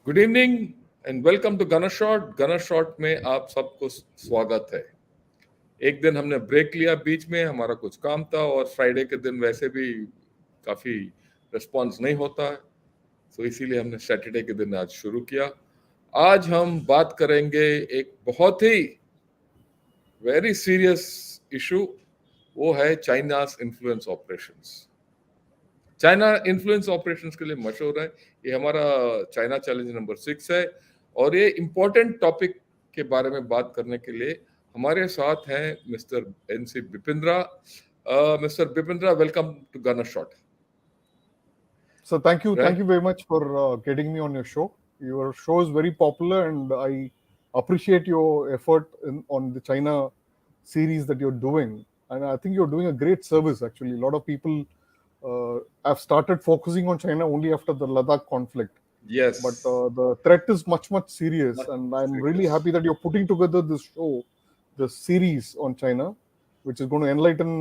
Good evening and welcome to Gunner Shot. Gunner Shot में आप सबको स्वागत है। एक दिन हमने ब्रेक लिया बीच में, हमारा कुछ काम था और फ्राइडे के दिन वैसे भी काफ़ी रिस्पॉन्स नहीं होता है, तो इसीलिए हमने सैटरडे के दिन आज शुरू किया। आज हम बात करेंगे एक बहुत ही वेरी सीरियस इशू, वो है China's influence operations. China influence operations के लिए मशहूर है। ये हमारा चाइना चैलेंज नंबर 6 है और ये इम्पोर्टेंट टॉपिक के बारे में बात करने के लिए हमारे साथ हैं मिस्टर एनसी बिपिंद्रा। Mister Bipindra, welcome to Gunner Shot. So thank you very much for getting me on your show. Your show is very popular, and I appreciate your effort on the China series that you're doing. And I think you're doing a great service. Actually, a lot of people have started focusing on China only after the Ladakh conflict. Yes. But the threat is much serious, Much and I'm really serious. happy that you're putting together this show, the series on China, which is going to enlighten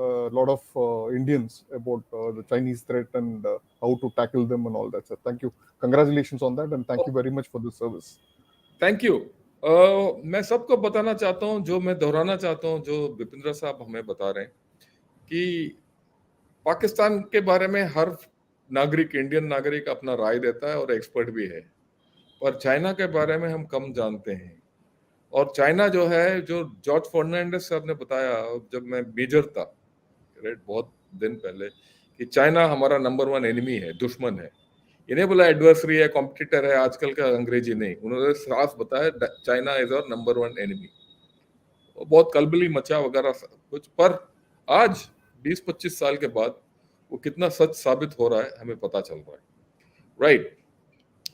a lot of Indians about the Chinese threat and how to tackle them and all that. So thank you. Congratulations on that, and thank you very much for this service. Thank you. मैं सबको बताना चाहता हूँ, जो मैं दोहराना चाहता हूँ, जो बिपिंद्रा साहब हमें बता रहे हैं कि पाकिस्तान के बारे में हर नागरिक, इंडियन नागरिक अपना राय देता है और एक्सपर्ट भी है, पर चाइना के बारे में हम कम जानते हैं। और चाइना जो है, जो जॉर्ज फर्नांडिस साहब ने बताया जब मैं मेजर था, बहुत दिन पहले, कि चाइना हमारा नंबर 1 एनिमी है, दुश्मन है। इन्हें बोला एडवर्सरी है, कॉम्पिटिटर है, आजकल का अंग्रेजी नहीं, उन्होंने साफ बताया China is our number 1 enemy. बहुत कलबली मचा वगैरह कुछ, पर आज 20-25 साल के बाद वो कितना सच साबित हो रहा है हमें पता चल रहा है। राइट।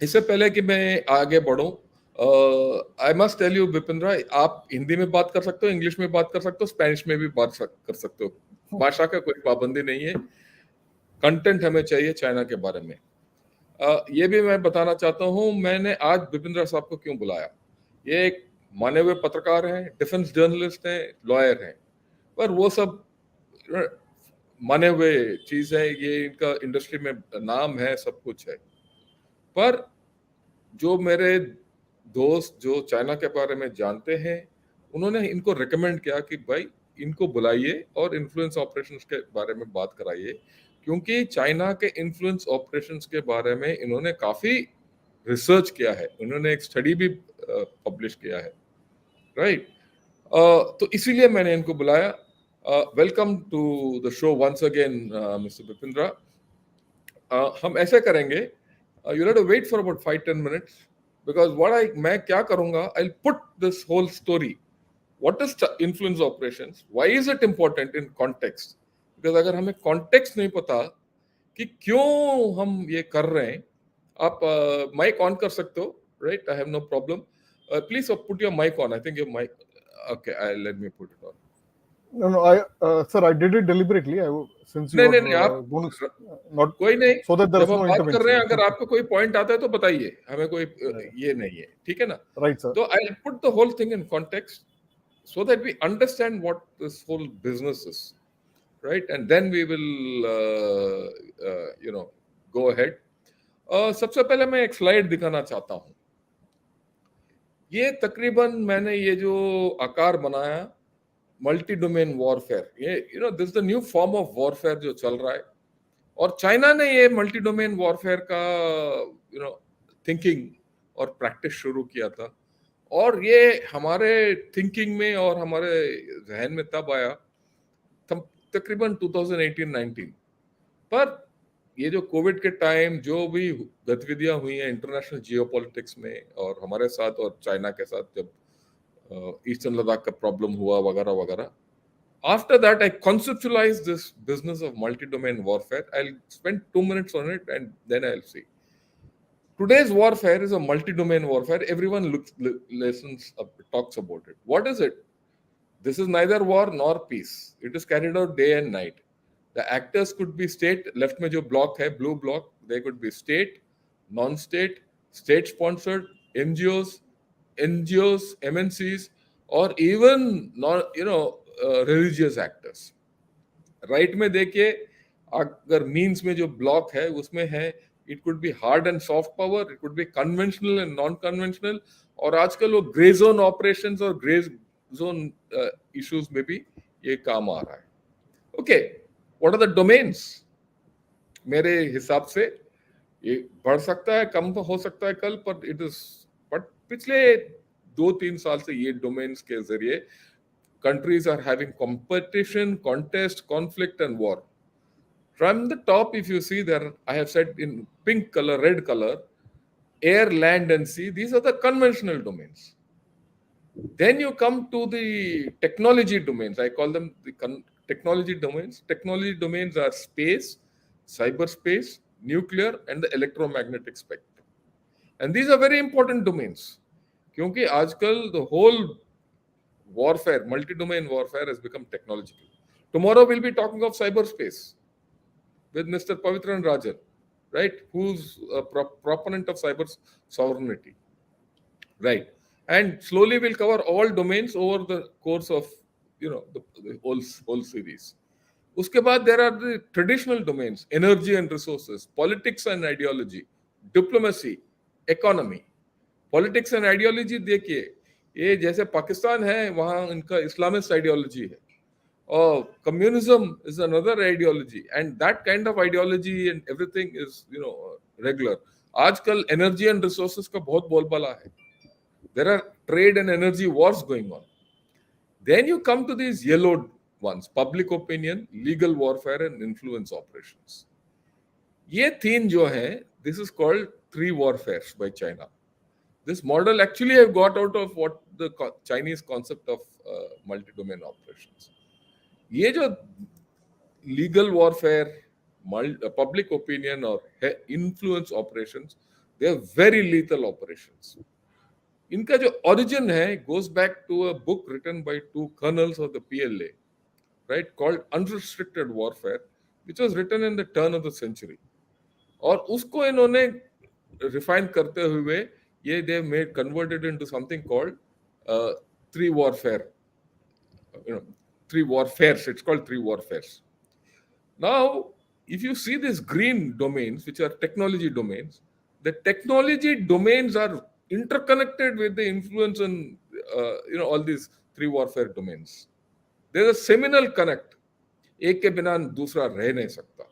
इससे पहले कि मैं आगे बढ़ूं, आई मस्ट टेल यू बिपिंद्रा, आप हिंदी में बात कर सकते हो, इंग्लिश में बात कर सकते हो, स्पेनिश में भी बात कर सकते हो, भाषा का कोई पाबंदी नहीं है। कंटेंट हमें चाहिए चाइना के बारे में। ये भी मैं बताना चाहता हूँ, मैंने आज बिपिंद्रा साहब को क्यों बुलाया। ये एक माने हुए पत्रकार हैं, डिफेंस जर्नलिस्ट हैं, लॉयर हैं, पर वो सब माने हुए चीज है, ये इनका इंडस्ट्री में नाम है, सब कुछ है। पर जो मेरे दोस्त जो चाइना के बारे में जानते हैं, उन्होंने इनको रिकमेंड किया कि भाई इनको बुलाइए और इन्फ्लुएंस ऑपरेशंस के बारे में बात कराइए, क्योंकि चाइना के इन्फ्लुएंस ऑपरेशंस के बारे में इन्होंने काफी रिसर्च किया है, उन्होंने एक स्टडी भी पब्लिश किया है। राइट। तो इसीलिए मैंने इनको बुलाया। Welcome to the show once again mister Bipindra. हम ऐसे करेंगे, you have to wait for about 5-10 minutes, because मैं क्या करूंगा, I'll put this whole story, what is influence operations, why is it important in context, because अगर हमें context नहीं पता कि क्यों हम ये कर रहे हैं। आप माइक ऑन कर सकते हो, right? I have no problem. Please put your mic on. I think your mic, okay, let me put it on. No, sir, I did it deliberately. Since you नहीं, are आप going to not कोई नहीं, so that there जब is हम no बात कर रहे हैं, intervention. अगर आपको कोई पॉइंट आता है तो बताइए, हमें कोई ये नहीं है, ठीक है ना? Right, sir. तो I put the whole thing in context so that we understand what this whole business is, right? And then we will go ahead. सबसे पहले मैं एक स्लाइड दिखाना चाहता हूं। ये तकरीबन मैंने ये जो आकार बनाया, मल्टी डोमेन वॉरफेयर, ये this the new form of warfare जो चल रहा है, और चाइना ने ये मल्टी डोमेन वॉरफेयर का थिंकिंग और प्रैक्टिस शुरू किया था, और ये हमारे थिंकिंग में और हमारे जहन में तब आया तकरीबन 2018-19। पर ये जो कोविड के टाइम जो भी गतिविधियां हुई हैं इंटरनेशनल जियोपॉलिटिक्स में, और हमारे साथ और चाइना के साथ जब ईस्टर्न लद्दाख का प्रॉब्लम हुआ वगैरह वगैरह, after that I conceptualized this business of multi-domain warfare. I'll spend 2 minutes on it and then I'll see. Today's warfare is a multi-domain warfare. Everyone talks about it. What is it? This is neither war nor peace. It is carried out day and night. The actors could be state, left में जो block है, blue block, they could be state, non-state, state-sponsored, NGOs, MNCs, or even religious actors. Right में देखिए, अगर means में जो block है उसमें है it could be hard and soft power, it could be conventional and non-conventional, और आजकल वो ग्रे जोन ऑपरेशंस और ग्रे जोन इश्यूज में भी ये काम आ रहा है. Okay, what are the domains? मेरे हिसाब से ये बढ़ सकता है, कम हो सकता है कल, पर इट इज, बट पिछले 2-3 साल से ये डोमेन्स के जरिए countries are having competition, contest, conflict and war. From the top, if you see there, I have said in pink color, red color, air, land and sea, these are the conventional domains. Then you come to the technology domains. I call them the technology domains. Technology domains are space, cyberspace, nuclear and the electromagnetic spectrum. And these are very important domains. क्योंकि आजकल the whole warfare, multi-domain warfare has become technological. Tomorrow we'll be talking of cyberspace with Mr. Pavitran Rajan, right? Who's a proponent of cyber sovereignty, right? And slowly we'll cover all domains over the course of, the whole series. Uske baad there are the traditional domains: energy and resources, politics and ideology, diplomacy, economy. Politics and ideology देखिए, ये जैसे पाकिस्तान है वहां इनका Islamist ideology है, और communism is another ideology, and that kind of ideology and everything is regular. आजकल energy and resources का बहुत बोलबाला है. There are trade and energy wars going on. Then you come to these yellow ones: public opinion, legal warfare and influence operations. ये तीन जो है, this is called three warfares by China. This model actually have got out of what the Chinese concept of multi-domain operations. ये जो legal warfare, public opinion or influence operations, they are very lethal operations. इनका जो origin है goes back to a book written by two colonels of the PLA, right, called Unrestricted Warfare, which was written in the turn of the century. और उसको इन्होंने refine करते हुए ये they made converted into something called three warfare. Three warfares. It's called three warfares. Now, if you see these green domains, which are technology domains, the technology domains are interconnected with the influence and all these three warfare domains. There's a seminal connect. एक के बिना दूसरा रह नहीं सकता.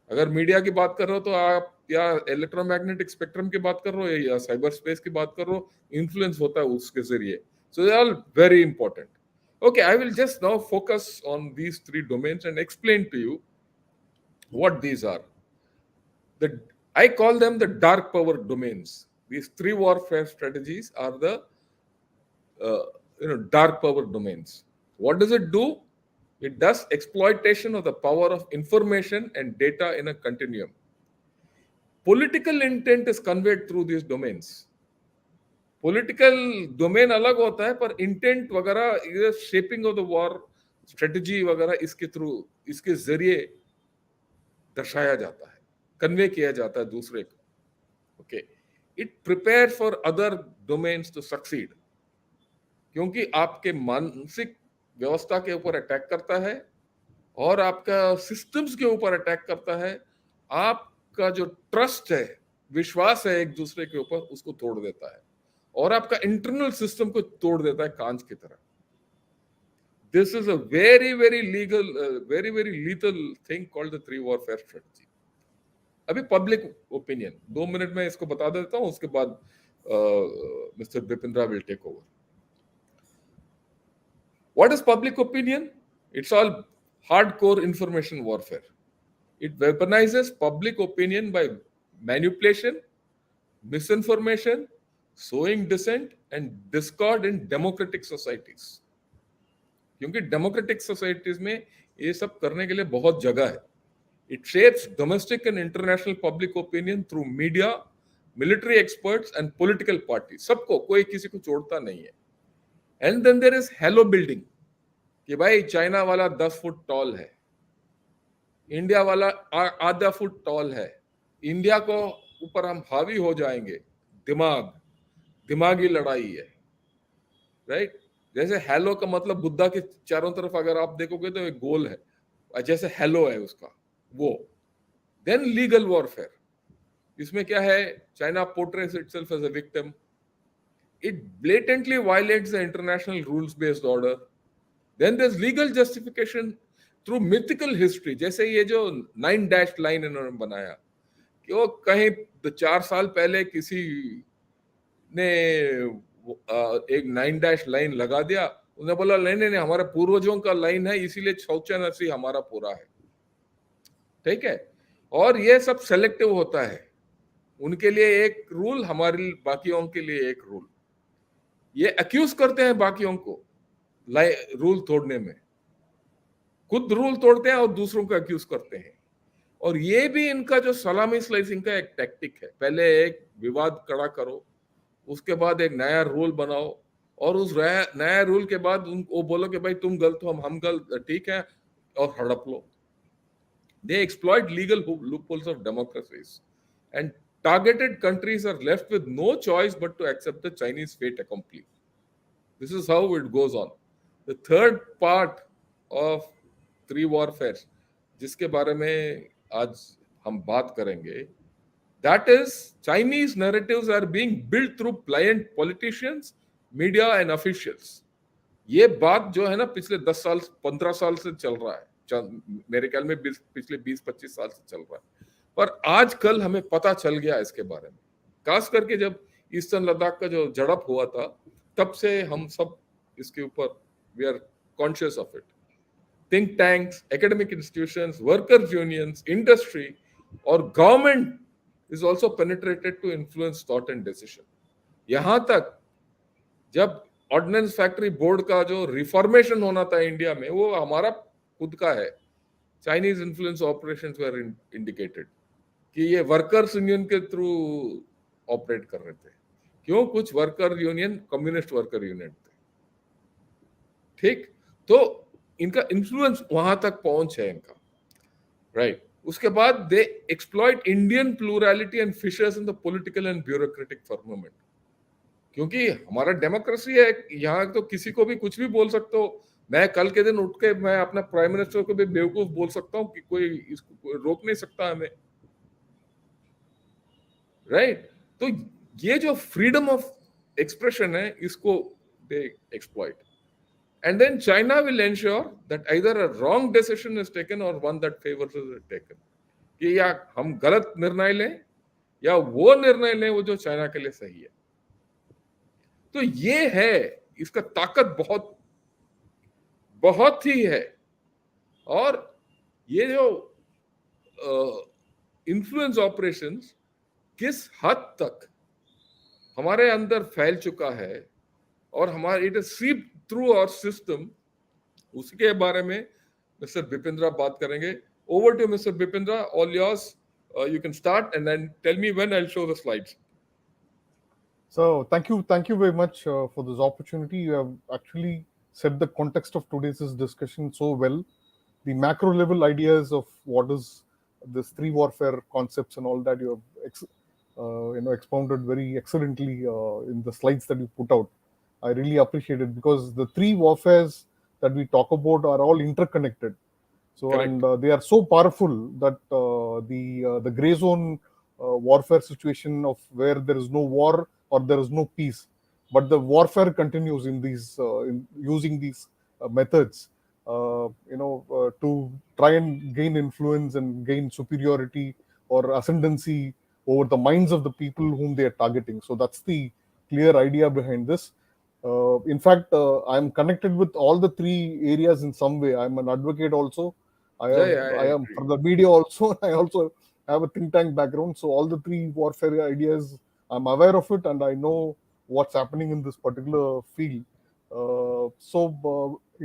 अगर media की बात कर रहे हो तो आप या इलेक्ट्रोमैग्नेटिक स्पेक्ट्रम की बात कर रहे हो या साइबर स्पेस की बात कर रहे हो, इन्फ्लुएंस होता है उसके जरिए. So they are very important. Okay, I will just now focus on these three domains and explain to you what these are. I call them the dark power domains. These three warfare strategies are the dark power domains. What does it do? It does exploitation of the power of information and data in a continuum. Political intent is conveyed through these domains. Political domain अलग होता है, पर intent वगैरह, shaping of the war strategy वगैरह इसके through, इसके जरिए दर्शाया जाता है, कन्वे किया जाता है दूसरे को. Okay, it prepare for other domains to succeed. क्योंकि आपके मानसिक व्यवस्था के ऊपर अटैक करता है और आपका सिस्टम्स के ऊपर अटैक करता है. आपका जो ट्रस्ट है, विश्वास है एक दूसरे के ऊपर, उसको तोड़ देता है और आपका इंटरनल सिस्टम को तोड़ देता है कांच की तरह. This is a very very legal, very very lethal thing called the three warfare strategy. अभी पब्लिक ओपिनियन 2 मिनट में इसको बता देता हूं, उसके बाद mister Bipin Rao will take over. What is public opinion? It's all hardcore information warfare. It weaponizes public opinion by manipulation, misinformation, sowing dissent and discord in democratic societies. क्योंकि democratic societies में ये सब करने के लिए बहुत जगह है. It shapes domestic and international public opinion through media, military experts and political parties. सबको, कोई किसी को छोड़ता नहीं है. And then there is hello building, कि भाई चाइना वाला 10 फुट टॉल है, इंडिया वाला आधा फुट टॉल है, इंडिया को ऊपर हम हावी हो जाएंगे. दिमागी लड़ाई है, राइट. जैसे हेलो का मतलब बुद्धा के चारों तरफ अगर आप देखोगे तो एक गोल है, जैसे हेलो है उसका वो. Then legal warfare. इसमें क्या है, China portrays itself as a victim, it blatantly violates the international rules based order. Then there's legal justification through mythical history, जैसे ये जो 9 डैश लाइन इन्होंने बनाया कि वो कहीं 4 साल पहले किसी ने एक 9 डैश लाइन लगा दिया, उन्होंने बोला नहीं नहीं नहीं हमारे पूर्वजों का लाइन है इसीलिए शौचालय हमारा पूरा है, ठीक है। और ये सब सेलेक्टिव होता है, उनके लिए एक रूल, हमारे बाकियों के लिए एक रूल। ये अक्यूज करते हैं बाकियों को रूल तोड़ने में, खुद रूल तोड़ते हैं और दूसरों को अक्यूज करते हैं। और ये भी इनका जो सलामी स्लाइसिंग का एक टैक्टिक है, पहले एक विवाद खड़ा करो, उसके बाद एक नया रूल बनाओ, और उस नया रूल के बाद उनको बोलो कि भाई तुम गलत हो, हम गलत, ठीक है, और हड़प लो। They exploit legal loopholes of democracies, and targeted countries are left with no choice but to accept the Chinese fait accompli. This is how it goes on. The third part of three warfare, जिसके बारे में आज हम बात करेंगे, that is Chinese narratives are being built through pliant politicians, media and officials. ये बात जो है ना पिछले 10 साल 15 साल से चल रहा है, मेरे ख्याल में पिछले 20-25 साल से चल रहा है, पर आजकल हमें पता चल गया इसके बारे में, खास करके जब ईस्टर्न लद्दाख का जो झड़प हुआ था तब से हम सब इसके ऊपर we are conscious of it. Think tanks, academic institutions, workers unions, industry और government is also penetrated to influence thought and decision. यहां तक जब ऑर्डिनेंस फैक्ट्री बोर्ड का जो रिफॉर्मेशन होना था इंडिया में, वो हमारा खुद का है। चाइनीज इन्फ्लुएंस ऑपरेशंस वर इंडिकेटेड कि ये वर्कर्स यूनियन के थ्रू ऑपरेट कर रहे थे। क्यों? कुछ worker union communist worker union थे, ठीक। तो इनका इन्फ्लुएंस वहां तक पहुंच है इनका, राइट। उसके बाद they exploit Indian plurality and fissures in the political and bureaucratic firmament, क्योंकि हमारा डेमोक्रेसी है, यहाँ तो किसी को भी कुछ भी बोल सकते हो। मैं कल के दिन उठ के मैं अपना प्राइम मिनिस्टर को भी बेवकूफ बोल सकता हूँ कि कोई इसको रोक नहीं सकता हमें, राइट। तो ये जो फ्रीडम ऑफ एक्सप्रेशन है, इसको दे exploit, and then China will ensure that either a wrong decision is taken or one that favors is taken, कि या हम गलत निर्णय लें या वो निर्णय लें वो जो चाइना के लिए सही है। तो ये है, इसका ताकत बहुत बहुत ही है। और ये जो इन्फ्लुएंस ऑपरेशंस किस हद तक हमारे अंदर फैल चुका है और हमारे it is seep through our system, उसके बारे में मिस्टर बिपिंद्रा बात करेंगे। Over to mister Bipindra, all yours, you can start and then tell me when I'll show the slides. So thank you very much for this opportunity. You have actually set the context of today's discussion so well. The macro level ideas of what is this three warfare concepts and all that you have expounded very excellently in the slides that you put out. I really appreciate it because the three warfares that we talk about are all interconnected. So Correct. and they are so powerful that the gray zone warfare situation of where there is no war or there is no peace, but the warfare continues in these in using these methods, to try and gain influence and gain superiority or ascendancy over the minds of the people whom they are targeting. So that's the clear idea behind this. In fact, I'm connected with all the three areas in some way. I'm an advocate also. I am from the media also. I also have a think tank background. So all the three warfare ideas, I'm aware of it and I know what's happening in this particular field.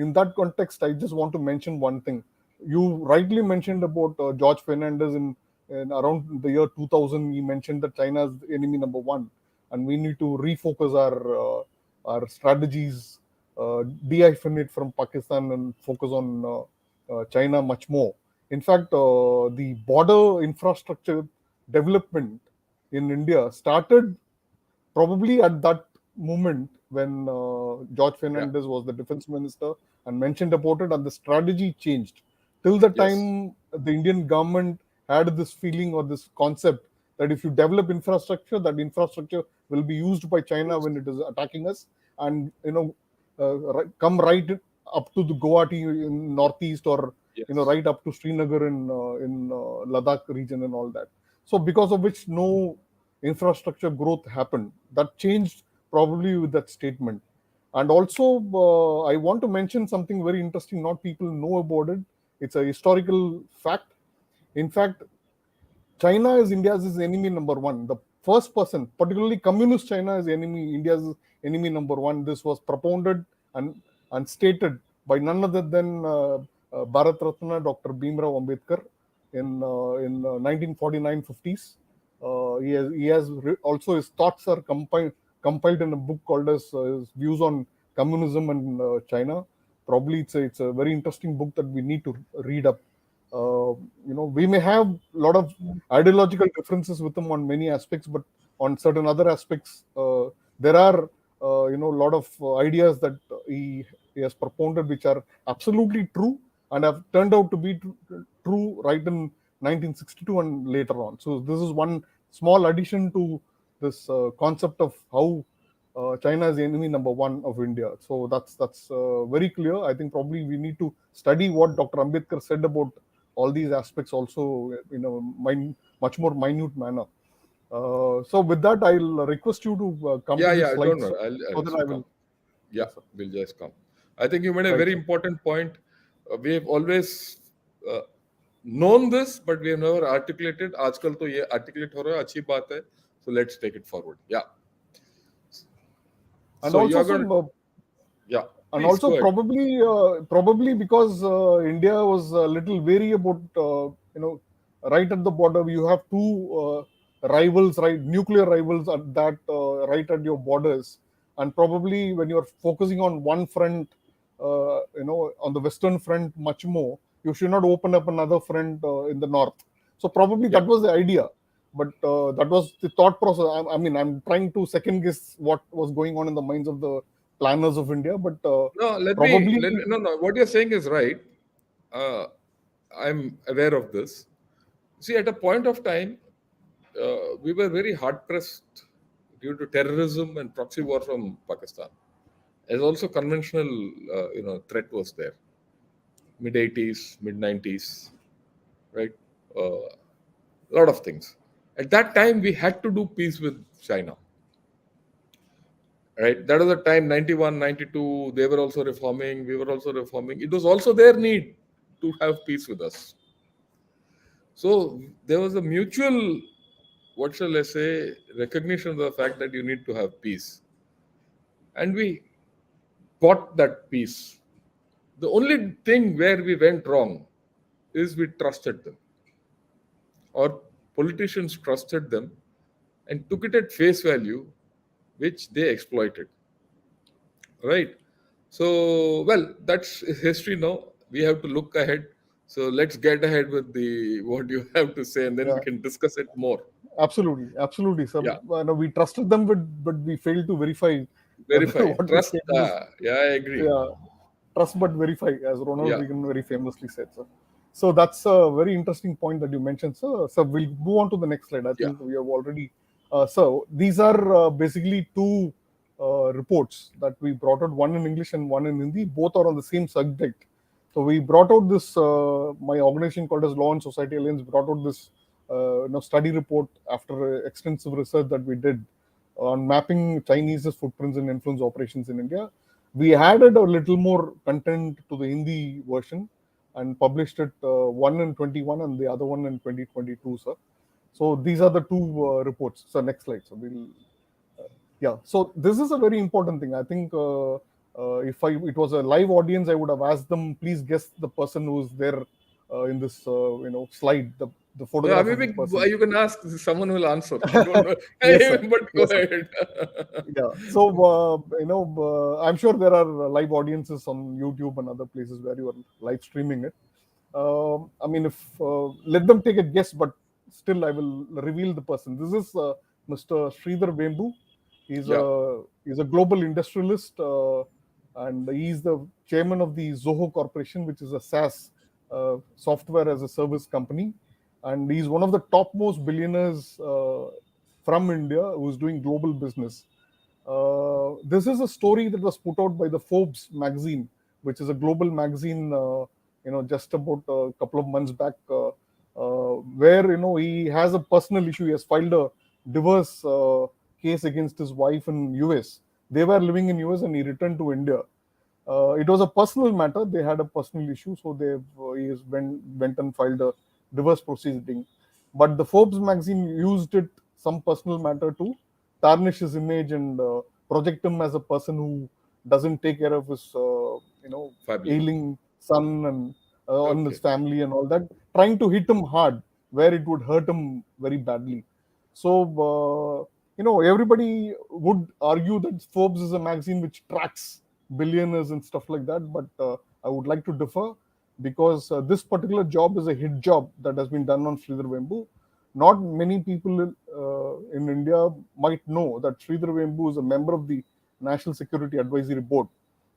In that context, I just want to mention one thing. You rightly mentioned about George Fernandez in around the year 2000. He mentioned that China is enemy number one, and we need to refocus our strategies, de-hyphenate from Pakistan and focus on China much more. In fact, the border infrastructure development in India started probably at that moment when George Fernandez was the defense minister and mentioned about it, and the strategy changed. Till the time the Indian government had this feeling or this concept that if you develop infrastructure, that infrastructure will be used by China when it is attacking us, and come right up to the Guwahati in northeast, or Yes. right up to Srinagar in Ladakh region and all that. So because of which no infrastructure growth happened. That changed probably with that statement. And also, I want to mention something very interesting. Not people know about it. It's a historical fact. In fact, China is India's enemy number one. The first person, particularly communist China, is India's enemy number one. This was propounded and stated by none other than Bharat Ratna Dr. Bhimrao Ambedkar in 1949 50s. Also his thoughts are compiled in a book called as his Views on Communism and China. Probably it's a very interesting book that we need to read up. We may have a lot of ideological differences with him on many aspects, but on certain other aspects, there are a lot of ideas that he has propounded which are absolutely true and have turned out to be true right in 1962 and later on. So this is one small addition to this concept of how China is the enemy number one of India. So that's very clear. I think probably we need to study what Dr. Ambedkar said about all these aspects also in a much more minute manner. So with that, I'll request you to come to the Don't slides worry. so that I will. Yeah, we'll just come. I think you made a Right, very sir. important point. We have always known this, but we have never articulated. आजकल तो ये articulate हो रहा है, अच्छी बात है. So let's take it forward. Yeah. And So also, you're going. Yeah. and Please also go ahead. probably because India was a little wary about right at the border you have two rivals, right, nuclear rivals at that right at your borders, and probably when you're focusing on one front, on the western front much more, you should not open up another front in the north. So probably Yeah. that was the idea, but that was the thought process. I mean, I'm trying to second guess what was going on in the minds of the planners of India, but No, probably no. What you're saying is right. I'm aware of this. See, at a point of time, we were very hard pressed due to terrorism and proxy war from Pakistan. As also conventional, threat was there. Mid 80s, mid 90s, right? A lot of things. At that time, we had to do peace with China. Right? That was the time, 91, 92, they were also reforming, we were also reforming. It was also their need to have peace with us. So there was a mutual, what shall I say, recognition of the fact that you need to have peace. And we bought that peace. The only thing where we went wrong is we trusted them. Or politicians trusted them and took it at face value, which they exploited. Right? So, well, that's history now. We have to look ahead. So let's get ahead with what you have to say, and then we can discuss it more. absolutely, sir. Yeah. No, we trusted them, but we failed to verify. what Trust. they said is- Yeah, I agree. trust but verify, as Ronald Yeah. Reagan very famously said, sir. So that's a very interesting point that you mentioned, sir. So we'll move on to the next slide. I think we have already. So these are basically two reports that we brought out, one in English and one in Hindi. Both are on the same subject. So we brought out this, my organization called as Law and Society Alliance brought out this study report after extensive research that we did on mapping Chinese's footprints and influence operations in India. We added a little more content to the Hindi version and published it, one in 21 and the other one in 2022, sir. So these are the two reports. So next slide. So so this is a very important thing. I think if it was a live audience, I would have asked them, please guess the person who's there in this slide, the photograph of the person. You can ask someone who will answer. I don't know. Yes, but go ahead. So I'm sure there are live audiences on YouTube and other places where you are live streaming it. I mean, if let them take a guess, but still I will reveal the person. This is Mr. Sridhar Vembu. He's a global industrialist, and he's the chairman of the Zoho Corporation, which is a SaaS, software as a service company. and he's one of the topmost billionaires from India who's doing global business. This is a story that was put out by the Forbes magazine, which is a global magazine, just about a couple of months back, where he has a personal issue. He has filed a divorce case against his wife in US. They were living in US, and he returned to India. It was a personal matter. They had a personal issue, so he has went and filed a divorce proceeding. But the Forbes magazine used it, some personal matter, to tarnish his image and project him as a person who doesn't take care of his Family. ailing son and on his Okay. family and all that, trying to hit him hard where it would hurt him very badly. So everybody would argue that Forbes is a magazine which tracks billionaires and stuff like that, but I would like to differ, because this particular job is a hit job that has been done on Sridhar Vembu. Not many people in India might know that Sridhar Vembu is a member of the National Security Advisory Board.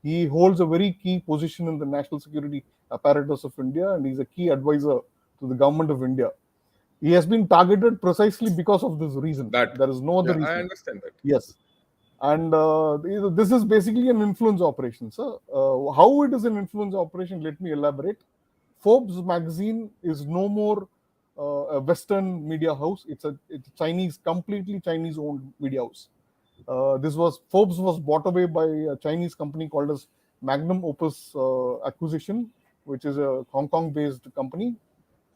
He holds a very key position in the national security apparatus of India, and he's a key advisor to the government of India. He has been targeted precisely because of this reason. That. There is no other Yeah, I reason. understand that. Yes. And this is basically an influence operation, sir. How it is an influence operation, let me elaborate. Forbes magazine is no more a Western media house. It's a Chinese, completely Chinese owned media house. Forbes was bought away by a Chinese company called as Magnum Opus Acquisition, which is a Hong Kong based company,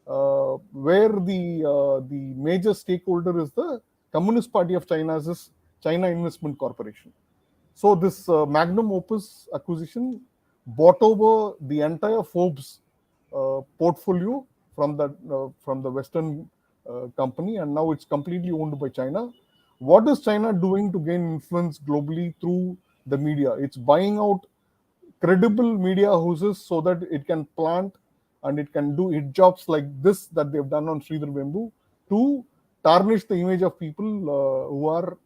where the major stakeholder is the Communist Party of China's China Investment Corporation. So this Magnum Opus acquisition bought over the entire Forbes portfolio from the Western company, and now it's completely owned by China. What is China doing to gain influence globally through the media? It's buying out credible media houses so that it can plant and it can do hit jobs like this that they've done on Sridhar Vembu to tarnish the image of people who are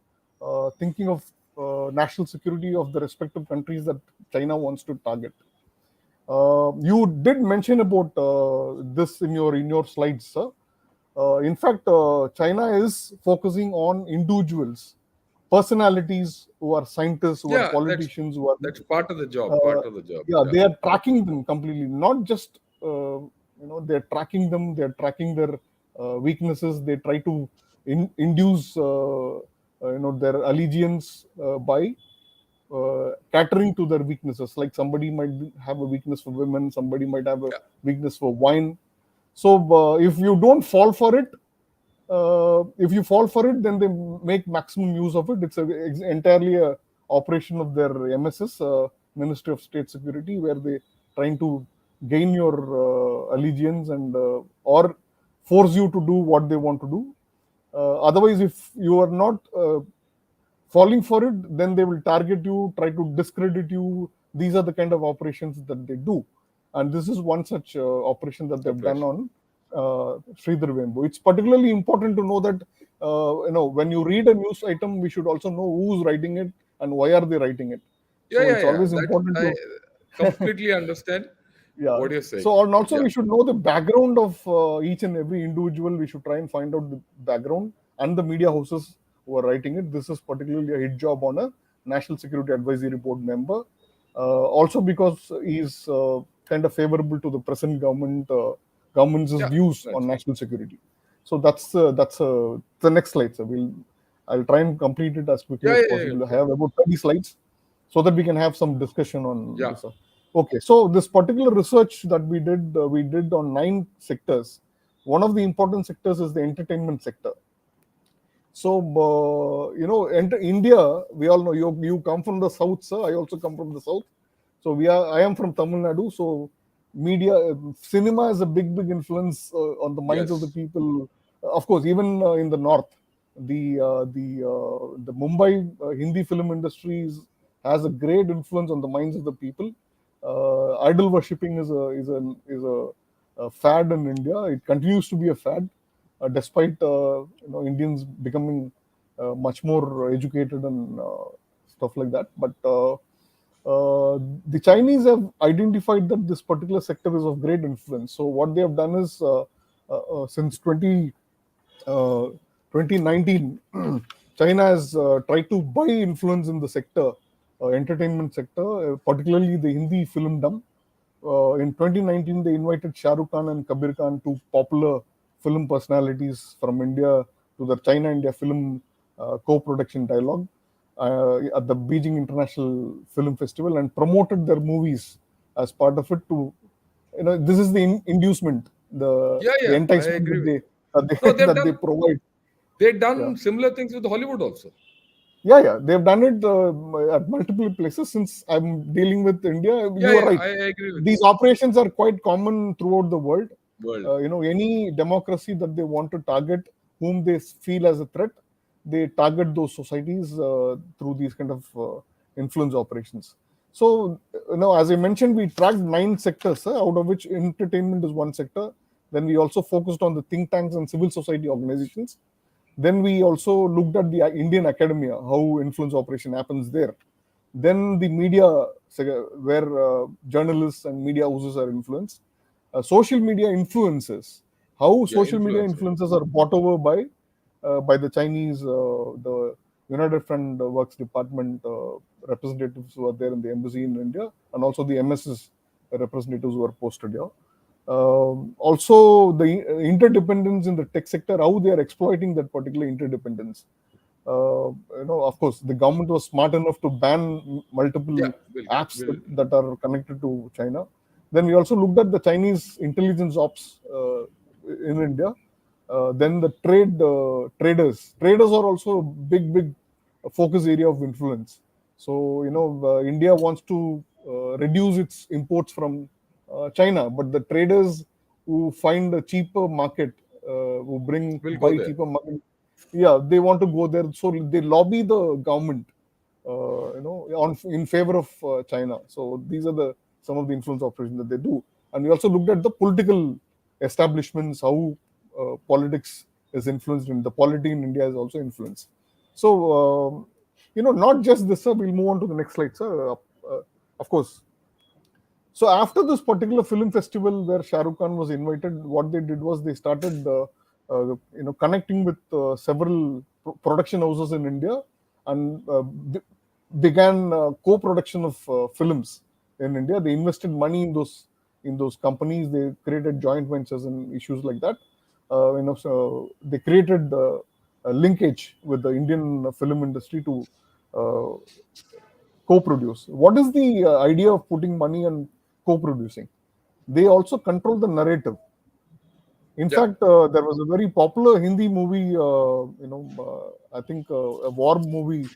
thinking of national security of the respective countries that China wants to target. You did mention about this in your slides, sir. In fact, China is focusing on individuals, personalities who are scientists, who are Yeah, politicians, who are that's part of the job. uh, Part of the job. yeah, they are tracking them completely. Not just they're tracking them. They're tracking their weaknesses. They try to induce their allegiance by catering to their weaknesses. Like somebody might have a weakness for women, somebody might have a Yeah. weakness for wine. So if you don't fall for it, then they make maximum use of it. It's entirely a operation of their MSS, Ministry of State Security, where they trying to gain your allegiance and or force you to do what they want to do. Otherwise, if you are not falling for it, then they will target you, try to discredit you. These are the kind of operations that they do, and this is one such operation that they've done on Sridhar Vembu. It's particularly important to know that when you read a news item, we should also know who's writing it and why are they writing it. So it's always That important I to completely understand yeah. what you're saying. So and also Yeah. we should know the background of each and every individual. We should try and find out the background and the media houses who are writing it. This is particularly a hit job on a National Security Advisory Board member. Also because he's kind of favorable to the present government's Yeah, views that's on national security. So that's the next slide. So I'll try and complete it as quickly as possible. I have about 30 slides so that we can have some discussion on Yeah. this. Okay, so this particular research that we did on 9 sectors. One of the important sectors is the entertainment sector. So, India, we all know you come from the south, sir. I also come from the south. So I am from Tamil Nadu. So, cinema is a big influence on the minds of the Yes. people. Of course, even in the north, the Mumbai Hindi film has a great influence on the minds of the people. Idol worshipping is a fad in India. It continues to be a fad, despite Indians becoming much more educated and stuff like that. But the Chinese have identified that this particular sector is of great influence. So what they have done is Since 2019, China has tried to buy influence in the sector, entertainment sector, particularly the Hindi filmdom. In 2019, they invited Shah Rukh Khan and Kabir Khan, two popular film personalities from India, to the China-India film co-production dialogue at the Beijing International Film Festival, and promoted their movies as part of it. To this is the inducement, the Yeah, the yeah, I enticement agree that with they you. No, they've that they done provide. they've Yeah. done similar things with Hollywood also. Yeah, they've done it at multiple places. Since I'm dealing with India, Yeah, you are yeah, right. I agree with you. These operations are quite common throughout the world. World. Any democracy that they want to target, whom they feel as a threat, they target those societies through these kind of influence operations. So, as I mentioned, we tracked 9 sectors, out of which entertainment is one sector. Then we also focused on the think tanks and civil society organizations. Then we also looked at the Indian academia, how influence operation happens there. Then the media, where journalists and media houses are influenced. Social media influences, how Yeah, social media influencer. influences are bought over by the Chinese, the United Front Works Department representatives who are there in the embassy in India, and also the MSS representatives who are posted here. Also, the interdependence in the tech sector, how they are exploiting that particular interdependence. Of course, the government was smart enough to ban Yeah, multiple will apps will that are connected to China. Then we also looked at the Chinese intelligence ops in India. Then the traders. Traders are also a big focus area of influence. So, India wants to reduce its imports from China, but the traders who find a cheaper market, who go buy there. cheaper market, yeah, they want to go there. So they lobby the government, in favor of China. So these are the some of the influence operations that they do. And we also looked at the political establishments, how politics is influenced, and the polity in India is also influenced. So, not just this, sir. We'll move on to the next slide, sir. Of course. So after this particular film festival where Shah Rukh Khan was invited, what they did was they started, connecting with several production houses in India, and began co-production of films in India. They invested money in those companies. They created joint ventures and issues like that. So they created a linkage with the Indian film industry to uh, co-produce. What is the idea of putting money and co-producing? They also control the narrative. In Yeah, fact, there was a very popular Hindi movie, I think a war movie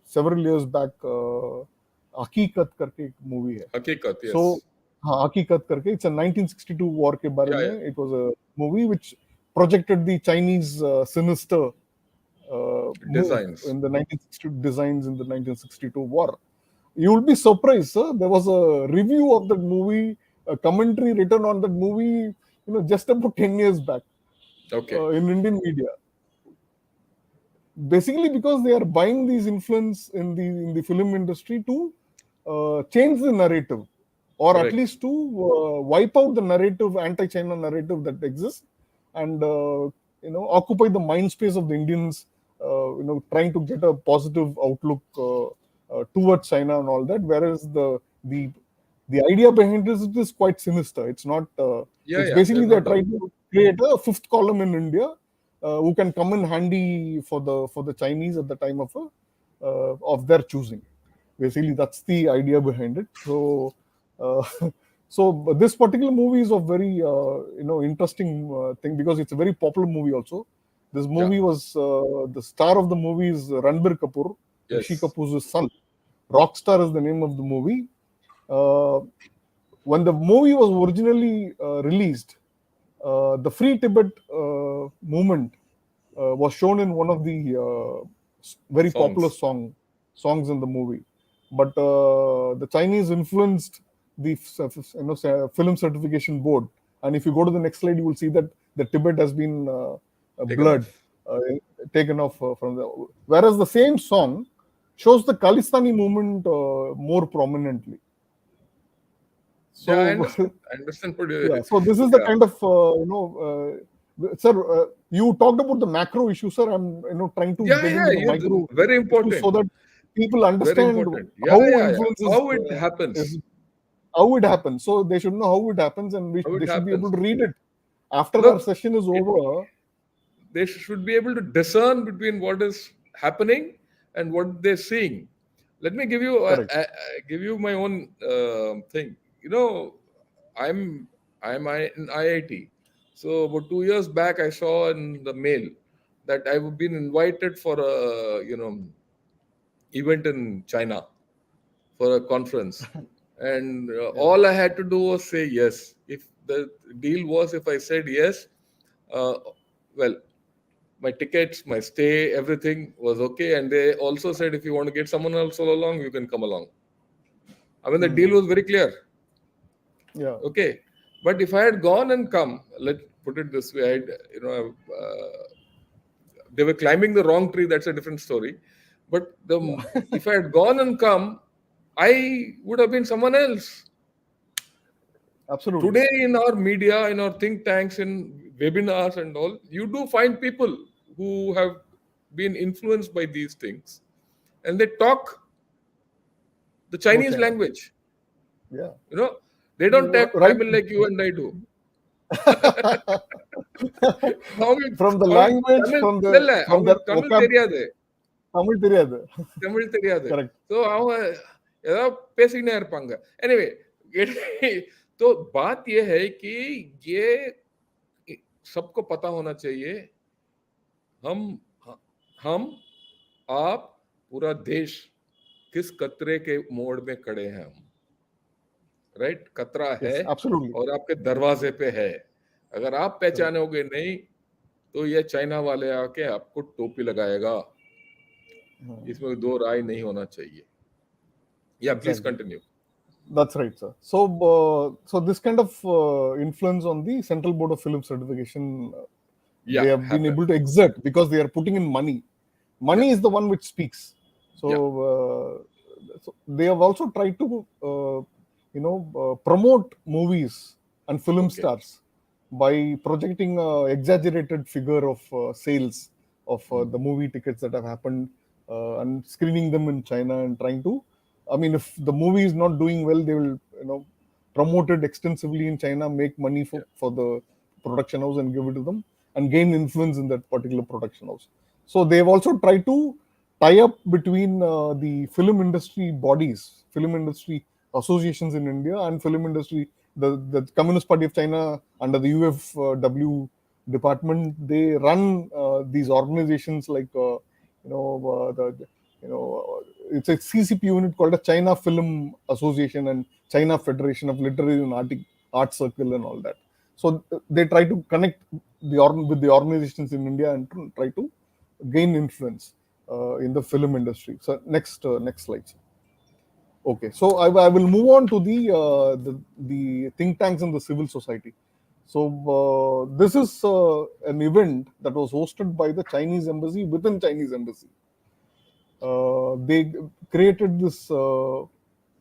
several years back, Hakikat करके एक movie है. Hakikat, So, yes. हाँ, हकीकत करके, it's a 1962 war के बारे Yeah, yeah. में. It was a movie which projected the Chinese sinister move Designs. in the 1962 designs in the 1962 war. You will be surprised, sir. There was a review of that movie, a commentary written on that movie, just about 10 years back Okay. in Indian media. Basically, because they are buying these influence in the film industry to change the narrative, or at Correct. least to wipe out the narrative, anti-China narrative that exists, and occupy the mind space of the Indians. Trying to get a positive outlook towards China and all that. Whereas the idea behind this is quite sinister. It's not. Yeah, It's yeah. basically There's no they're doubt. trying to create a fifth column in India, who can come in handy for the Chinese at the time of their choosing. Basically, that's the idea behind it. So, uh, so this particular movie is a very interesting thing, because it's a very popular movie also. This Yeah. movie was the star of the movie is Ranbir Kapoor, Rishi Yes. Kapoor's son. Rockstar is the name of the movie. Uh, when the movie was originally released, the Free Tibet movement was shown in one of the very popular Songs. songs in the movie. But the Chinese influenced the film certification board, and if you go to the next slide, you will see that the Tibet has been Taken blurred, off. uh, taken off from the. Whereas the same song shows the Khalistani movement more prominently. Yeah, I So understand. I understand what yeah, you. so this is the Yeah, kind of sir. You talked about the macro issue, sir. I'm trying to yeah, get yeah. into the micro Very issues so important. that people Very understand important. Yeah, how yeah, yeah. influence How it happens. is how it happens. So they should know how it happens, and How it they should be able happens. to read it after our Look, session is it, over. they should be able to discern between what is happening and what they're seeing. Let me give you Correct. give you my own thing. You know, I'm in IIT. So about 2 years back, I saw in the mail that I've been invited for a event in China for a conference, and Yeah. all I had to do was say yes. If the deal was, if I said yes, uh, well, my tickets, my stay, everything was okay. And they also said, if you want to get someone else along, you can come along. I mean, the deal Hmm. was very clear. Yeah. Okay. But if I had gone and come, let's put it this way, they were climbing the wrong tree. That's a different story. But if I had gone and come, I would have been someone else. Absolutely. Today, in our media, in our think tanks, in webinars and all, you do find people who have been influenced by these things, and they talk the Pro Chinese China. language. Yeah. You know, they don't talk Right. Tamil like you and I do. அவங்களுக்கு From the அவங்களுக்கு language, Tamil from the இல்ல இல்ல from the அவங்களுக்கு Tamil vocab, தெரியாது. Tamil தெரியாது. தமிழ் தெரியாது. Correct. So அவங்க ஏதாவது பேசிக்கினே இருப்பாங்க. एनीवे तो बात ये है कि ये सबको पता होना चाहिए. हम हम आप पूरा देश किस खतरे के मोड़ में खड़े हैं हम. राइट, खतरा है Yes, absolutely. और आपके दरवाजे पे है. अगर आप Correct. पहचानोगे नहीं तो ये चाइना वाले आके आपको टोपी लगाएगा. इसमें दो राय नहीं होना चाहिए. या please Exactly. Continue. That's right, sir. So, so this kind of influence on the Central Board of Film Certification, या they have been happen. able to exert because they are putting in money. Money या is the one which speaks. So, या so they have also tried to, promote movies and film okay. stars by projecting a exaggerated figure of sales of the movie tickets that have happened and screening them in China and trying to. I mean, if the movie is not doing well, they will, promote it extensively in China, make money या for the production house and give it to them, and gain influence in that particular production house. So they've also tried to tie up between the film industry bodies, film industry associations in India, and film industry, the Communist Party of China under the UFW department. They run these organizations like the it's a CCP unit called a China Film Association and China Federation of Literary and Art Circle and all that. So they try to connect with the organizations in India and try to gain influence in the film industry. So next slide. Okay, so I will move on to the think tanks and the civil society. So this is an event that was hosted by the Chinese embassy within Chinese embassy. They created this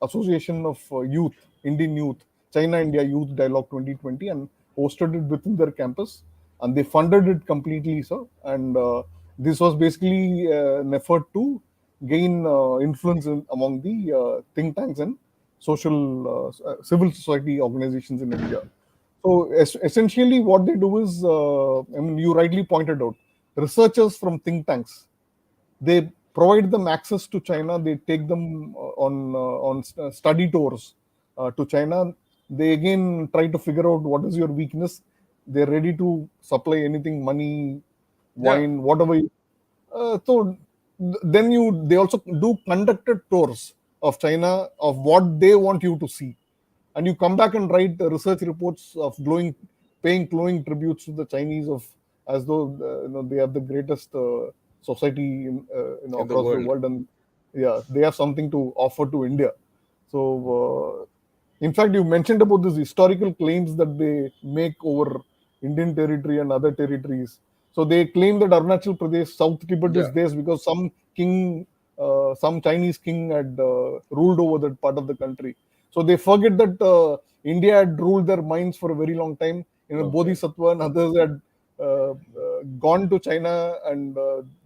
association of youth, Indian youth, China India Youth Dialogue 2020, and hosted it within their campus. And they funded it completely, sir. And this was basically an effort to gain influence among the think tanks and civil society organizations in India. So essentially, what they do is, I mean, you rightly pointed out, researchers from think tanks, they provide them access to China. They take them on study tours to China. They again try to figure out what is your weakness. They're ready to supply anything, money, या wine, whatever. So then they also do conducted tours of China of what they want you to see, and you come back and write research reports of paying glowing tributes to the Chinese of as though they are the greatest society in the across the world. world, and yeah, they have something to offer to India. So in fact, you mentioned about these historical claims that they make over Indian territory and other territories. So they claim that Arunachal Pradesh, South Tibet या is theirs because some king, some Chinese king had ruled over that part of the country. So they forget that India had ruled their minds for a very long time. Okay. Bodhisattva and others had gone to China, and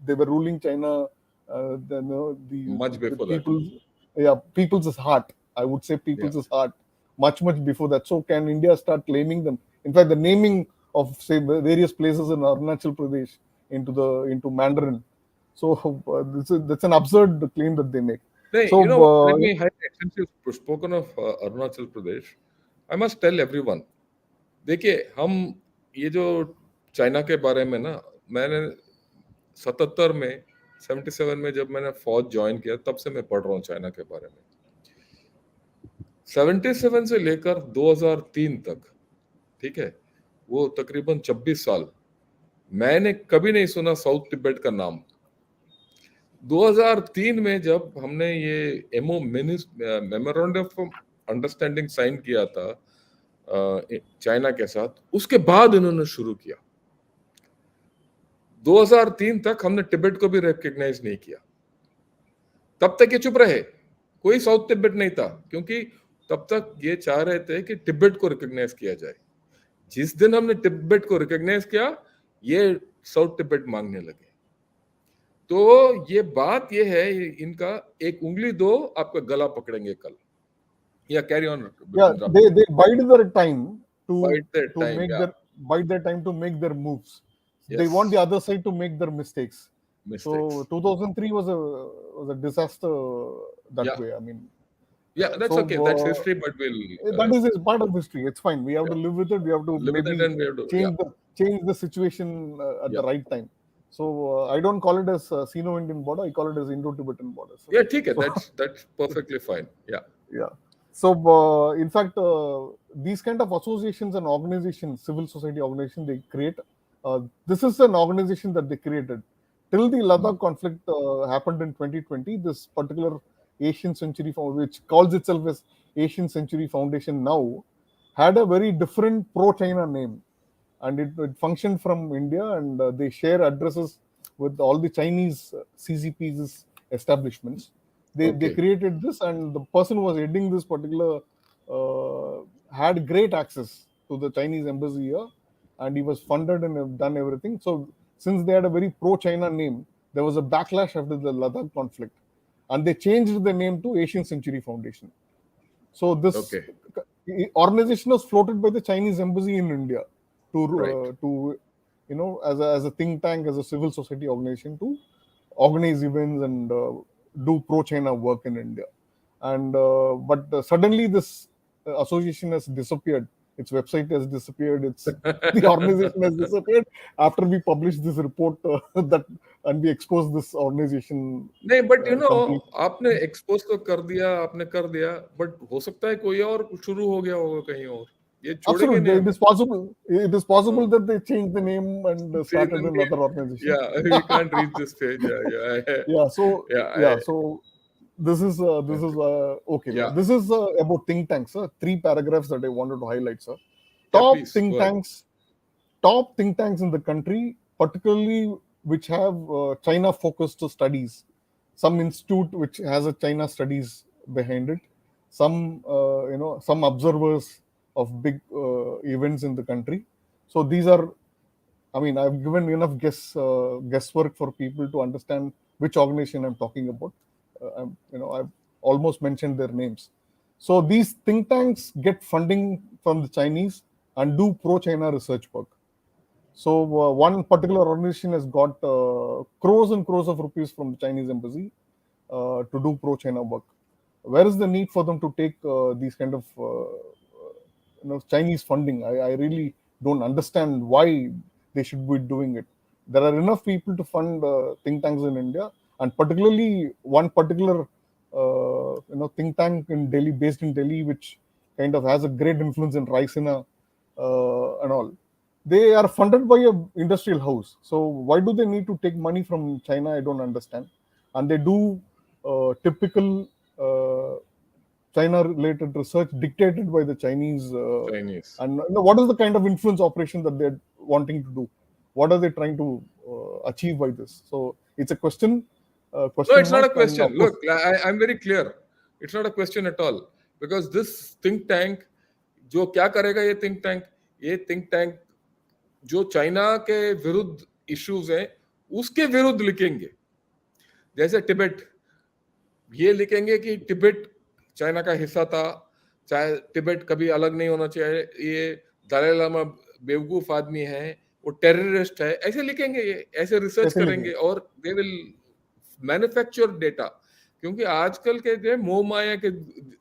they were ruling China. Much The before that. people's heart. I would say people's heart much before that. So can India start claiming them? In fact, the naming of say various places in Arunachal Pradesh into Mandarin. So that's an absurd claim that they make. Hey, So let me highlight, since you've spoken of Arunachal Pradesh, I must tell everyone, देखिए हम ये जो China के बारे में ना, मैंने 77 में 77 में जब मैंने फौज ज्वाइन किया, तब से मैं पढ़ रहा हूँ चाइना के बारे में. 77 से लेकर 2003 तक, ठीक है, वो तकरीबन 26 साल मैंने कभी नहीं सुना साउथ तिब्बत का नाम. 2003 में जब हमने ये मेमोरेंडम ऑफ अंडरस्टैंडिंग साइन किया था चाइना के साथ, उसके बाद इन्होंने शुरू किया. 2003 तक हमने तिब्बत को भी रिकॉग्नाइज नहीं किया. तब तक ये चुप रहे, कोई साउथ तिब्बत नहीं था, क्योंकि तब तक ये चाह रहे थे कि तिब्बत को रिकॉग्नाइज किया जाए. जिस दिन हमने तिब्बत को रिकॉग्नाइज किया, ये साउथ तिब्बत मांगने लगे. तो ये बात ये है, इनका एक उंगली दो, आपका गला पकड़ेंगे कल. या carry on. they bide their time to bide their time, to make their moves. Yes. They want the other side to make their mistakes. Mistakes. So 2003 was a disaster that way. I mean, that's okay. That's history, but that is part of history. It's fine. We have to live with it. We have to change the situation at the right time. So I don't call it as Sino-Indian border. I call it as Indo-Tibetan border. So, that's perfectly fine. Yeah. So in fact, these kind of associations and organizations, civil society organizations, they create. This is an organization that they created. Till the Ladakh conflict happened in 2020, this particular Asian Century Foundation, which calls itself as Asian Century Foundation now, had a very different pro-China name. And it functioned from India, and they share addresses with all the Chinese CCP's establishments. They created this, and the person who was heading this particular had great access to the Chinese embassy here, and he was funded and have done everything. So since they had a very pro-China name, there was a backlash after the Ladakh conflict, and they changed the name to Asian Century Foundation. So this organization was floated by the Chinese embassy in India to as a think tank, as a civil society organization, to organize events and do pro-China work in India. And but suddenly this association has disappeared. Its website has disappeared. The organization has disappeared after we published this report and we exposed this organization. नहीं, but आपने expose तो कर दिया, but हो सकता है कोई और शुरू हो गया होगा कहीं और. Absolutely, it is possible. It is possible that they changed the name and started another organization. Yeah, we can't reach this stage. So this is okay. Yeah. This is about think tanks, sir. 3 paragraphs that I wanted to highlight, sir. Top think tanks in the country, particularly which have China-focused studies. Some institute which has a China studies behind it. Some some observers of big events in the country. So these are, I mean, I've given enough guesswork for people to understand which organization I'm talking about. I've almost mentioned their names. So these think tanks get funding from the Chinese and do pro-China research work. So one particular organization has got crores and crores of rupees from the Chinese embassy to do pro-China work. Where is the need for them to take these kind of Chinese funding? I really don't understand why they should be doing it. There are enough people to fund think tanks in India, and particularly one particular think tank in Delhi, based in Delhi, which kind of has a great influence in Raisina and all. They are funded by a industrial house. So why do they need to take money from China? I don't understand. And they do typical China-related research dictated by the Chinese. And what is the kind of influence operation that they're wanting to do? What are they trying to achieve by this? So it's a question. No, it's not a question. Look, I'm very clear. It's not a question at all. because this think tank जो क्या करेगा ये think tank जो China के विरुद्ध issues हैं उसके विरुद्ध लिखेंगे। जैसे तिब्बत, ये लिखेंगे कि तिब्बत चाइना का हिस्सा था, चाहे तिब्बत कभी अलग नहीं होना चाहिए, ये दलाई लामा बेवकूफ आदमी है, वो टेररिस्ट है, ऐसे लिखेंगे, ये ऐसे रिसर्च ऐसे करेंगे लिखेंगे। और दे विल मैन्युफैक्चर डेटा। क्योंकि आजकल के जो मोह माया की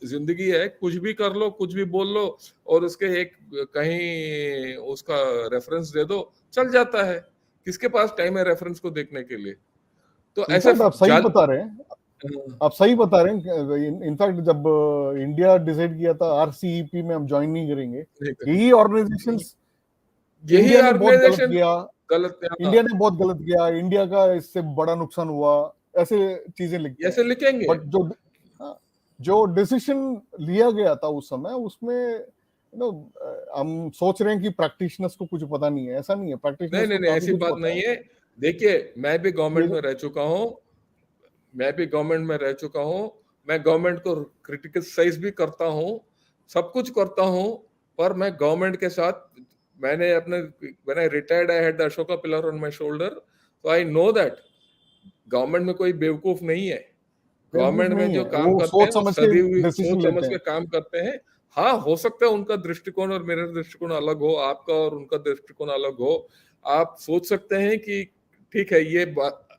जिंदगी है, कुछ भी कर लो, कुछ भी बोल लो और उसके एक कहीं उसका रेफरेंस दे दो, चल जाता है। किसके पास टाइम है रेफरेंस को देखने के लिए? तो ऐसे इनफैक्ट आप सही जाल बता रहे हैं, आप सही बता रहे हैं। इनफैक्ट जब इंडिया डिसाइड किया था आरसीईपी में हम ज्वाइन नहीं करेंगे, यही ऑर्गेनाइजेशंस यही इंडिया ने बहुत गलत ऑर्गेनाइजेशन किया, गलत है। इंडिया ने बहुत गलत किया, इंडिया का इससे बड़ा नुकसान हुआ, ऐसे चीजें लिखते ऐसे हैं। लिखेंगे। बट जो डिसीजन लिया गया था उस समय, उसमें हम सोच रहे हैं कि प्रैक्टिशनर्स को कुछ पता नहीं है। ऐसा नहीं है, प्रैक्टिशनर्स को नहीं, काफी ऐसी कुछ बात पता नहीं है। है। देखिए, मैं भी गवर्नमेंट ये में रह चुका हूँ, मैं गवर्नमेंट को क्रिटिसाइज भी करता हूँ, सब कुछ करता हूँ, पर मैं गवर्नमेंट के साथ मैंने retired, I had the Ashoka pillar on my shoulder, तो आई नो दैट गवर्नमेंट में कोई बेवकूफ नहीं है। बेवकूफ गवर्नमेंट में नहीं जो है, काम वो करते हैं सोच वो समझ के सदी हुई डिसीजन सोच लेते समझ के हैं। काम करते हैं। हाँ, हो सकता है उनका दृष्टिकोण और मेरा दृष्टिकोण अलग हो, आपका और उनका दृष्टिकोण अलग हो। आप सोच सकते हैं कि ठीक है,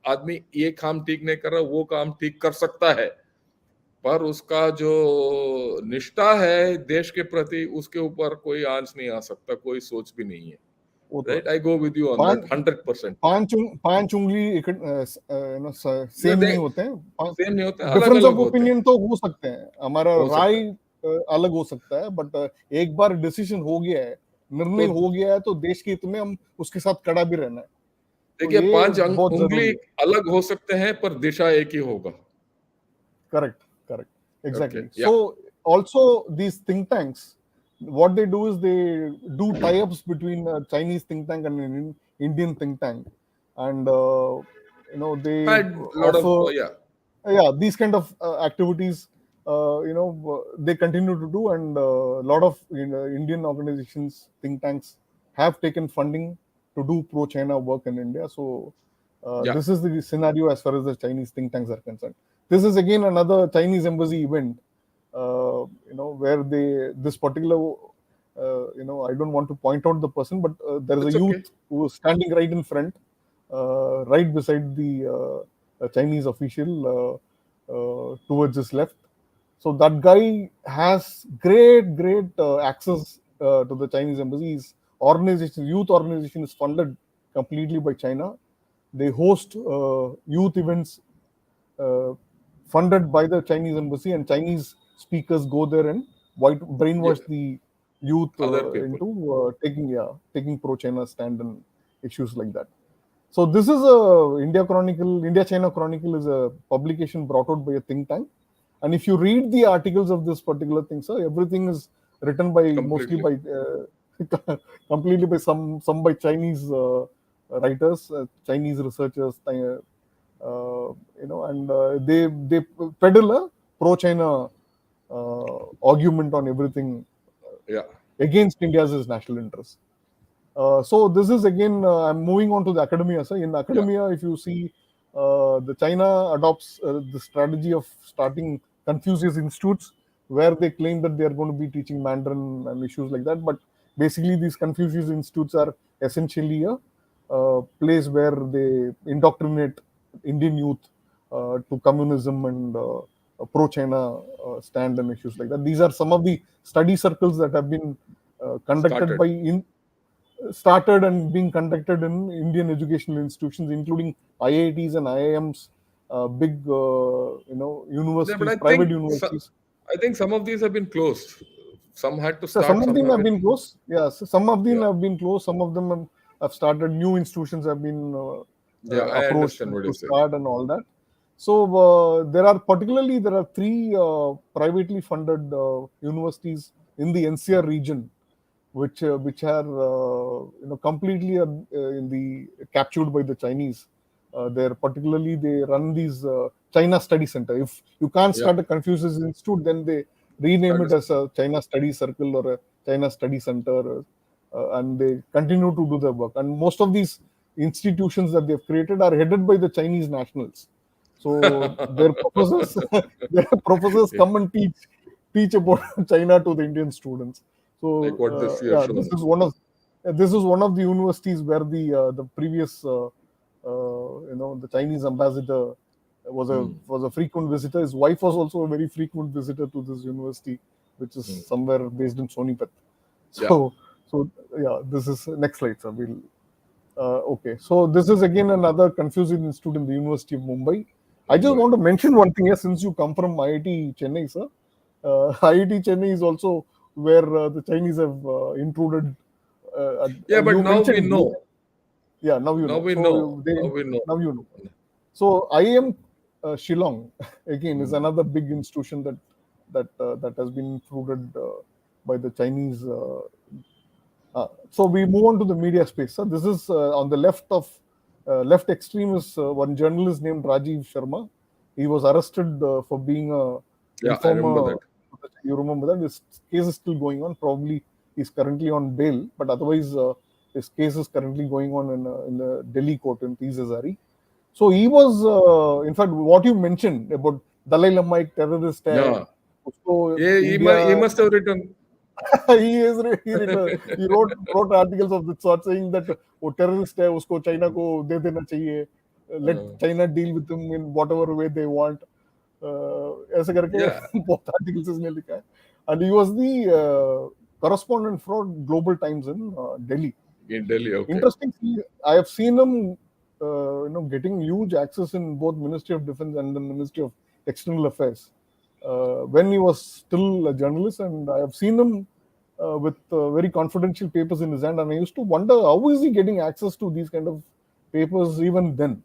आदमी ये काम ठीक नहीं कर रहा, वो काम ठीक कर सकता है, पर उसका जो निष्ठा है देश के प्रति, उसके ऊपर कोई आंच नहीं आ सकता, कोई सोच भी नहीं है। वो तो right, I go with you on पांच दैट 100%। पांच उंगली सेम नहीं होते हैं। सेम नहीं होते, अलग डिफरेंस अलग ऑफ होते हैं। ओपिनियन तो हो सकते हैं, हमारा हो सकता राय है अलग हो सकता है, बट एक बार डिसीजन हो गया है, निर्णय तो हो गया है, तो देश के हित में हम उसके साथ खड़ा भी रहना है। तो देखिए, ये पांच बहुत उंगली जरूरी है। अलग हो सकते हैं पर दिशा एक ही होगा। Correct, correct, okay, exactly. या So also these think tanks, what they do is they do tie-ups between a Chinese think tank and an Indian think tank, and they had lot of offer, yeah, yeah, these kind of activities. They continue to do, and a lot of Indian organizations, think tanks, have taken funding to do pro-China work in India. So yeah, this is the scenario as far as the Chinese think tanks are concerned. This is again another Chinese embassy event, where this particular, I don't want to point out the person, but there is a it's okay. youth who is standing right in front, right beside the Chinese official, towards his left. So that guy has great access to the Chinese embassy. His youth organization is funded completely by China. They host youth events uh, funded by the Chinese embassy, and Chinese speakers go there and Yeah, brainwash the youth other people. into taking pro-China stand on issues like that. So this is a India China Chronicle is a publication brought out by a think tank, and if you read the articles of this particular thing, sir, everything is written by mostly Completely. by completely by some by Chinese writers, Chinese researchers, and they peddle a pro-China argument on everything Yeah, against India's national interests. So this is again, I'm moving on to the academia. So in yeah, academia, if you see, the China adopts the strategy of starting Confucius institutes, where they claim that they are going to be teaching Mandarin and issues like that. But basically, these Confucius institutes are essentially a place where they indoctrinate Indian youth to communism and pro-China stand and issues like that. These are some of the study circles that have been conducted started. by started and being conducted in Indian educational institutions, including IITs and IIMs, big Yeah, but universities, private universities. I think some of these have been closed. Some had to So some start, of some them have have been. been closed. Yeah, so some of them Yeah, have been closed. Some of them have started. New institutions have been yeah, I approached understand what to you're saying. start and all that. So there are three privately funded universities in the NCR region, which are completely in the captured by the Chinese. They run these China Study Center. If you can't Yeah, start a Confucius Institute, then rename That it is as a China Study Circle or a China Study Center, and they continue to do their work. And most of these institutions that they've created are headed by the Chinese nationals. So their professors, their professors come and teach about China to the Indian students. like So what this year yeah, shown. this is one of the universities where the previous the Chinese ambassador Hmm. was a frequent visitor. His wife was also a very frequent visitor to this university, which is Hmm. somewhere based in Sonipat. Yeah. So yeah, this is next slide, sir. Okay, so this is again another confusing institute in the University of Mumbai. I just Mumbai. want to mention one thing here, since you come from IIT Chennai, sir. IIT Chennai is also where the Chinese have intruded. Yeah, but You now we mentioned, know. yeah. Now you Now know. we So know. Now we know. now you know. So IIM Shillong again is Hmm. another big institution that has been intruded by the Chinese. So we move on to the media space. So this is on the left extreme is one journalist named Rajiv Sharma. He was arrested for being a Yeah, I remember informer. that. You remember that his case is still going on. Probably he's currently on bail, but otherwise his case is currently going on in the Delhi court in Tisazari. So he was, in fact, what you mentioned about Dalai Lama एक terrorist है, Yeah. उसको Yeah, he India must have written. he wrote articles of the sort saying that वो terrorist है उसको China को दे देना चाहिए, let Uh, China deal with them in whatever way they want, ऐसे करके yeah, बहुत articles इसने लिखा है. And he was the correspondent for Global Times in Delhi. in Delhi. Okay. Interestingly, I have seen him, getting huge access in both Ministry of Defense and the Ministry of External Affairs when he was still a journalist, and I have seen him with very confidential papers in his hand, and I used to wonder how is he getting access to these kind of papers even then.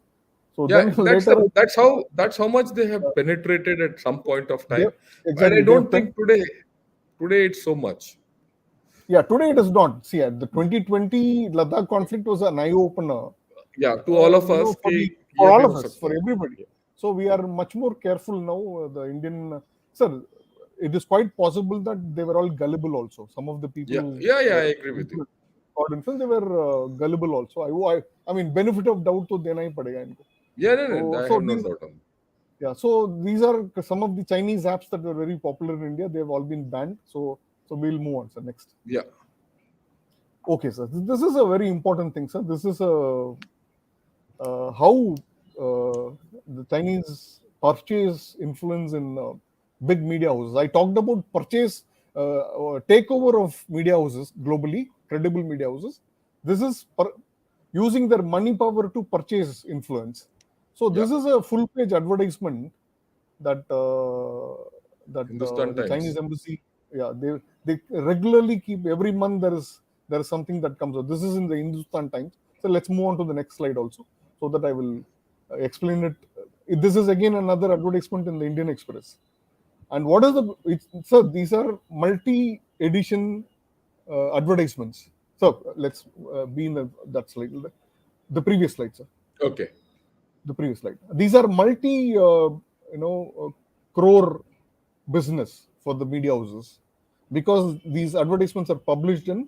So Yeah, then later, that's how much they have penetrated at some point of they time. But I exactly they have don't think today it's so much. yeah, today it is not. See, the 2020 Ladakh conflict was an eye opener. Yeah, to all of us For कि for ये भी all हो of us, सकता for है. everybody. Yeah. So we are much more careful now. The Indian sir, it is quite possible that they were all gullible also. Some of the people Yeah, who yeah, yeah, I were agree with you. caught in film, they were gullible also. I mean, benefit of doubt to dena hi padega inko. Yeah, no, I So have no these doubt on that. yeah, so these are some of the Chinese apps that were very popular in India. They have all been banned. So we'll move on. Sir, next. Yeah, Okay, sir. This is a very important thing, sir. This is how the Chinese purchase influence in big media houses. I talked about purchase takeover of media houses globally, credible media houses. This is using their money power to purchase influence. So yeah. this is a full page advertisement that Hindustan the Times. Chinese embassy, yeah, they regularly keep every month there is something that comes out. This is in the Hindustan Times. So let's move on to the next slide also, so that I will explain it. This is again another advertisement in the Indian Express. And what is so these are multi-edition advertisements. So let's be in that slide, the previous slide, sir. Okay. The previous slide. These are crore business for the media houses because these advertisements are published in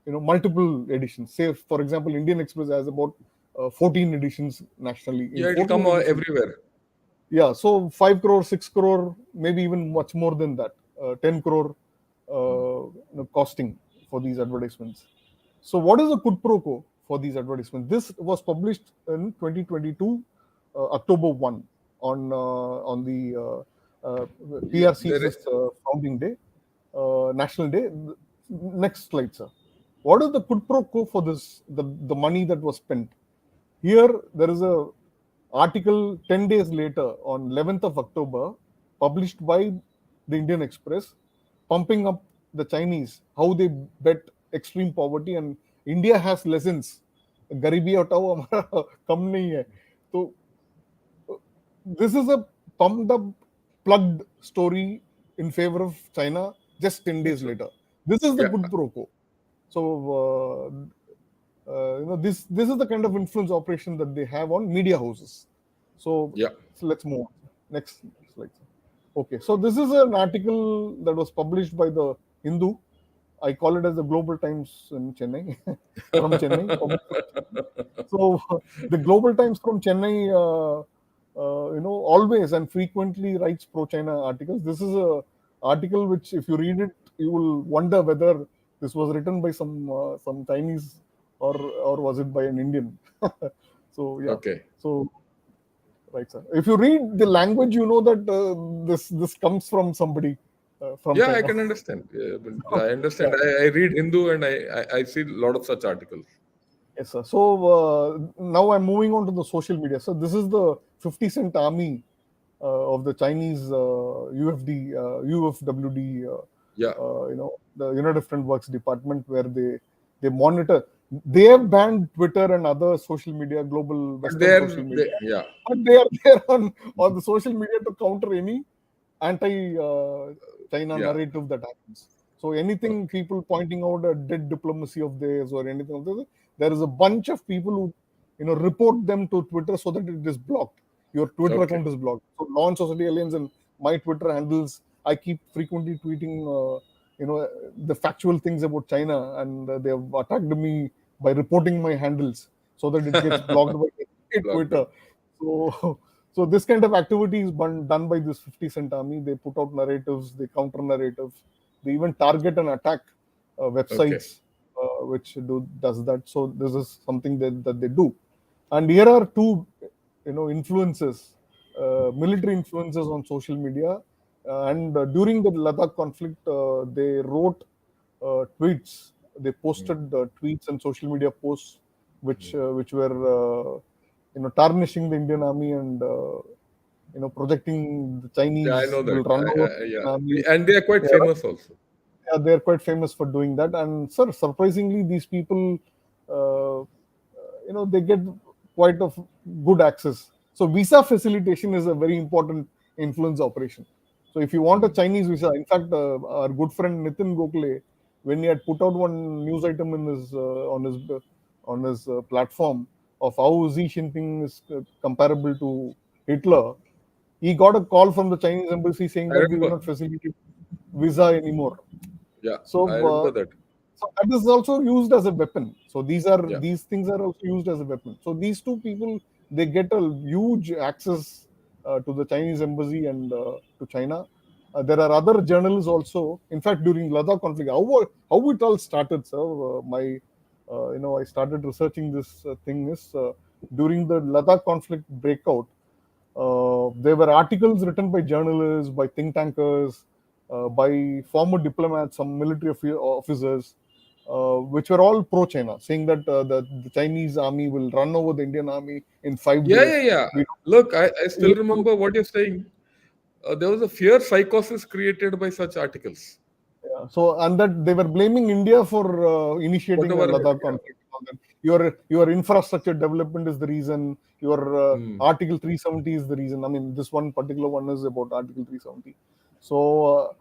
multiple editions. Say, for example, Indian Express has about 14 editions nationally. In Yeah, it'll 14 come editions, everywhere. yeah, so 5 crore, 6 crore, maybe even much more than that, 10 crore costing for these advertisements. So what is the quid pro quo for these advertisements? This was published in 2022, October 1 on the Yeah, there PRC's founding day, National Day. Next slide, sir. What is the quid pro quo for this, the money that was spent? Here, there is a article 10 days later on 11th of October, published by the Indian Express, pumping up the Chinese, how they bet extreme poverty, and India has lessons. गरीबी हटाओ हमारा कम नहीं है. So this is a pumped up, plugged story in favor of China just 10 days later. This is the yeah, quid pro quo. So this is the kind of influence operation that they have on media houses. So, yeah. so let's move on. Next slide. Okay, so this is an article that was published by the Hindu. I call it as the Global Times in Chennai, from Chennai. So the Global Times from Chennai, always and frequently writes pro-China articles. This is a article which, if you read it, you will wonder whether this was written by some Chinese or was it by an Indian. So yeah. Okay. So right, sir. If you read the language, you know that this comes from somebody from Yeah, China. I can understand. Yeah, but I understand. I read Hindu and I see a lot of such articles. Yes, sir. So now I'm moving on to the social media. So this is the 50 Cent Army of the Chinese UFD, UFWD, Yeah. the United Front Works Department, where they monitor. They have banned Twitter and other social media, global But Western social media, yeah. but they are there on the social media to counter any anti-China Yeah. narrative that happens. So anything people pointing out a dead diplomacy of theirs or anything of this, there is a bunch of people who report them to Twitter so that it is blocked. Your Twitter Okay. account is blocked. So Law and Society Alliance and my Twitter handles, I keep frequently tweeting the factual things about China, and they have attacked me by reporting my handles so that it gets blocked by Blocked. Twitter. So this kind of activity is done by this 50 Cent Army. They put out narratives, they counter narratives, they even target and attack websites which does that. So this is something that they do. And here are two, influences, military influences on social media. And during the Ladakh conflict, they wrote tweets. They posted tweets and social media posts which were tarnishing the Indian army and projecting the Yeah, I Chinese know will that. run over the Yeah. Indian army. And they are quite They famous also. Yeah, they're quite famous for doing that. And sir, surprisingly, these people, uh, they get quite of good access. So visa facilitation is a very important influence operation. So if you want a Chinese visa, in fact, our good friend Nitin Gokhale, when he had put out one news item in his on his platform of how Xi Jinping is comparable to Hitler, he got a call from the Chinese embassy saying I that we will remember. not facilitate visa anymore. Yeah, So, I remember that. so that is also used as a weapon. So Yeah. these things are also used as a weapon. So these two people, they get a huge access to the Chinese embassy and to China. There are other journals also. In fact, during Ladakh conflict, how it all started, sir. I started researching this thing is during the Ladakh conflict breakout. There were articles written by journalists, by think tankers, by former diplomats, some military officers, which were all pro-China, saying that the Chinese army will run over the Indian army in 5 days. Yeah. We Look, I still don't- remember what you're saying. There was a fear psychosis created by such articles. Yeah. So, and that they were blaming India for initiating a Whatever. Ladakh conflict. Your infrastructure development is the reason. Your Article 370 is the reason. I mean, this one particular one is about Article 370. So,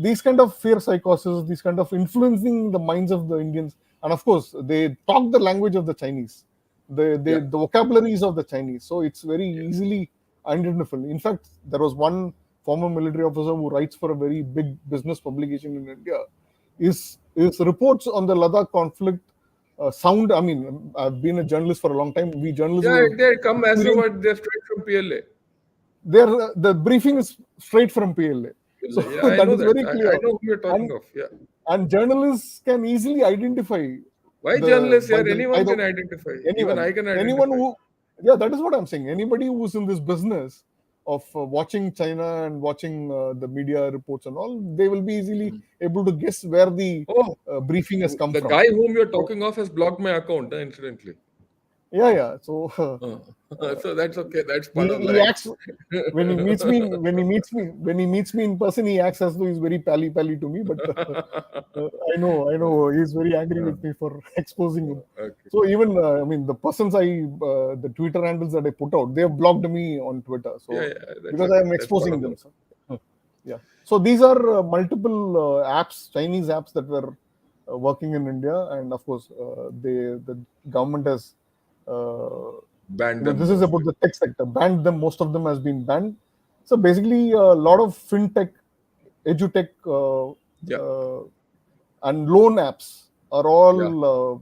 these kind of fear psychosis, these kind of influencing the minds of the Indians, and of course, they talk the language of the Chinese, Yeah. the vocabularies of the Chinese. So it's very easily identifiable. In fact, there was one former military officer who writes for a very big business publication in India. His reports on the Ladakh conflict sound. I mean, I've been a journalist for a long time. We journalists Yeah, who have they come as experienced, what they're straight from PLA. the briefing is straight from PLA. So Yeah, I that know is that. very I clear. know who you're talking And, of. Yeah. and journalists can easily identify Why journalists by here? Anyone can identify. Even I can anyone identify. who, yeah, that is what I'm saying. Anybody who's in this business of watching China and watching the media reports and all, they will be easily able to guess where the Oh, briefing has come the from. guy whom you're So, talking of has blocked my account, incidentally. yeah. So So that's okay. That's part of he life. acts when he meets me in person. He acts as though he's very pally to me, but I know he's very angry with me for exposing him. Okay. So even I mean, the persons the Twitter handles that I put out, they have blocked me on Twitter. So Yeah, that's because I okay. am That's part exposing of them. life. So, yeah. So these are multiple apps, Chinese apps that were working in India, and of course, the government has. Ban them This is about mostly. the tech sector. Banned them. Most of them has been banned. So basically, a lot of fintech, edutech, Yeah. and loan apps are all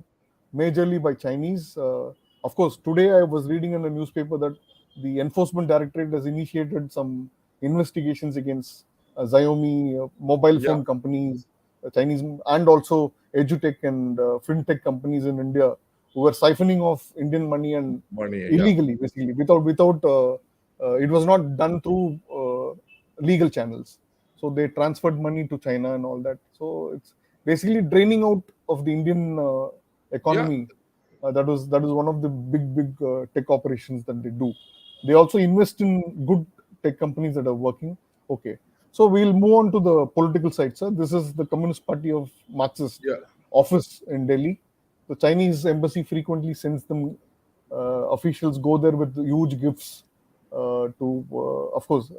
majorly by Chinese. Of course, today I was reading in the newspaper that the Enforcement Directorate has initiated some investigations against Xiaomi mobile Yeah. phone companies, Chinese, and also edutech and fintech companies in India who were siphoning off Indian money and Money. Yeah. illegally, basically, without it was not done through legal channels. So they transferred money to China and all that. So it's basically draining out of the Indian Yeah. economy. That is one of the big tech operations that they do. They also invest in good tech companies that are working. Okay, so we'll move on to the political side, sir. This is the Communist Party of Marxist Yeah. office in Delhi. The Chinese embassy frequently sends them officials go there with huge gifts of course,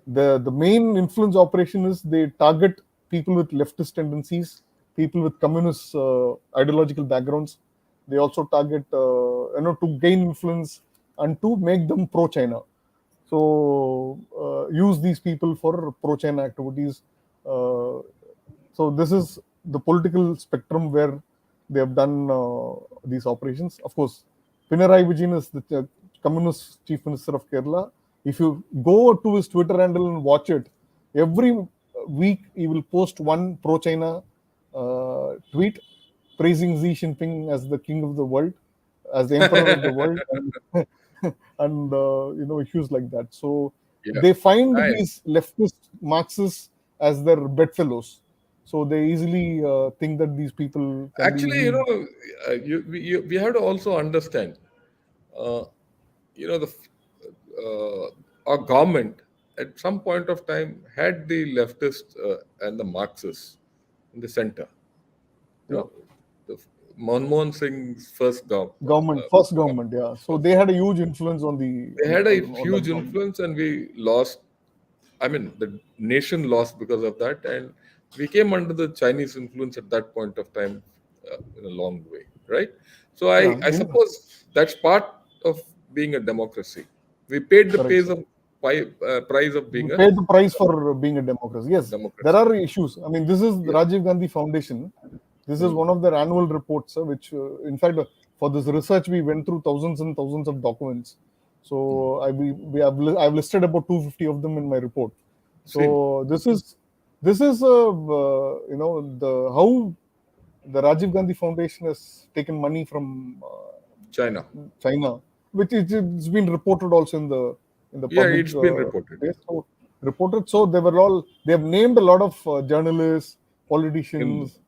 the main influence operation is they target people with leftist tendencies, people with communist ideological backgrounds. They also target to gain influence and to make them pro China. So use these people for pro China activities. uh, so this is the political spectrum where they have done these operations. Of course, Pinarayi Vijayan is the Communist Chief Minister of Kerala. If you go to his Twitter handle and watch it, every week he will post one pro-China tweet praising Xi Jinping as the king of the world, as the emperor of the world, and, and issues like that. So Yeah. they find Nice. these leftist Marxists as their bedfellows. So they easily think that these people can be Actually, easily. we have to also understand, uh, the our government at some point of time had the leftists and the Marxists in the center. You Yeah. know, the Manmohan Singh's first Government, first government, yeah. So they had a huge influence on the they had a on that huge government. influence, and we lost. I mean, the nation lost because of that, and we came under the Chinese influence at that point of time in a long way, right? So Yeah, I suppose that's part of being a democracy. We paid the correct, pays sir. of price of We being a paid the price for being a democracy. Yes, there democracy. are issues. I mean, this is the Yeah. Rajiv Gandhi Foundation. This is Hmm. one of their annual reports, which, in fact, for this research, we went through thousands and thousands of documents. Hmm. So I've listed about 250 of them in my report. Same. So this is the how the Rajiv Gandhi Foundation has taken money from China. China, which it's been reported also in the Yeah, public it's been reported. space. So reported. So they have named a lot of journalists, in politicians,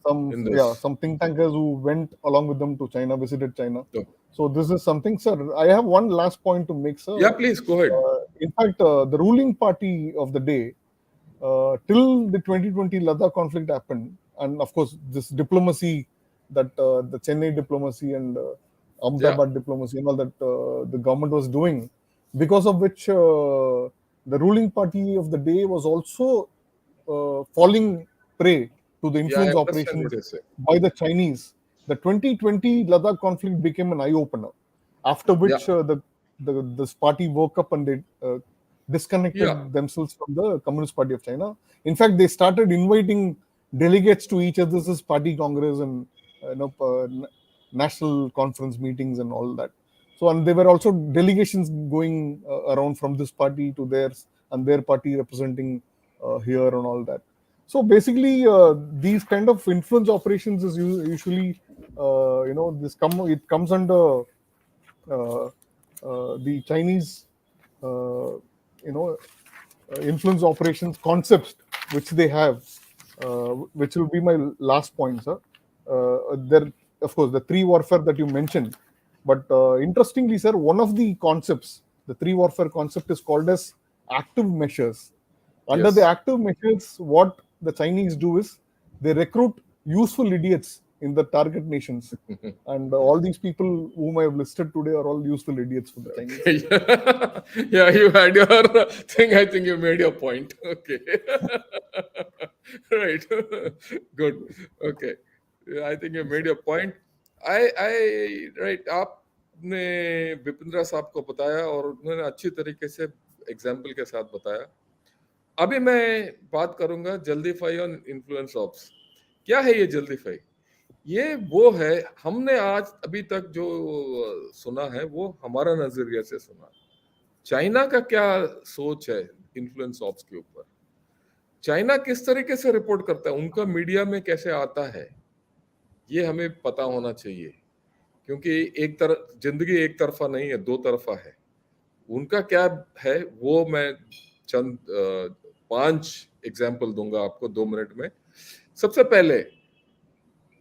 in this. some think tankers who went along with them to China, visited China. So, So this is something, sir. I have one last point to make, sir. yeah, please go ahead. In fact, the ruling party of the day till the 2020 Ladakh conflict happened, and of course this diplomacy, that the Chennai diplomacy and Yeah, Ahmedabad diplomacy and all that the government was doing, because of which the ruling party of the day was also falling prey to the yeah, I influence understand what operations you're saying. by the Chinese. The 2020 Ladakh conflict became an eye opener, after Yeah, which this party woke up and they yeah, disconnected themselves from the Communist Party of China. In fact, they started inviting delegates to each other's party congress and national conference meetings and all that. So, and there were also delegations going around from this party to theirs, and their party representing here and all that. So basically, these kind of influence operations is usually, it comes under uh, the Chinese, uh, you know, influence operations concepts which they have, which will be my last point, sir. There, of course, the three warfare that you mentioned, but interestingly, sir, one of the concepts, the three warfare concept, is called as active measures. Under the yes. active measures, what the Chinese do is they recruit useful idiots in the target nations. And all these people whom I have listed today are all useful idiots for the Chinese. Okay. Yeah, you had your thing. I think you made your point. Okay. Right. Good. Okay. Yeah, I think you made your point. I right आपने विपिंद्रा साहब को बताया और उन्होंने अच्छी तरीके से example के साथ बताया। अभी मैं बात करूंगा जल्दीफाई ऑन इन्फ्लुएंस ऑप्स। क्या है ये जल्दीफाई? ये वो है, हमने आज अभी तक जो सुना है वो हमारा नजरिया से सुना। चाइना का क्या सोच है इन्फ्लुएंस ऑप्स के ऊपर? चाइना किस तरीके से रिपोर्ट करता है, उनका मीडिया में कैसे आता है, ये हमें पता होना चाहिए। क्योंकि एक तरफ जिंदगी एक तरफा नहीं है, दो तरफा है। उनका क्या है वो मैं चंद 5 एग्जाम्पल दूंगा आपको 2 मिनट में। सबसे पहले,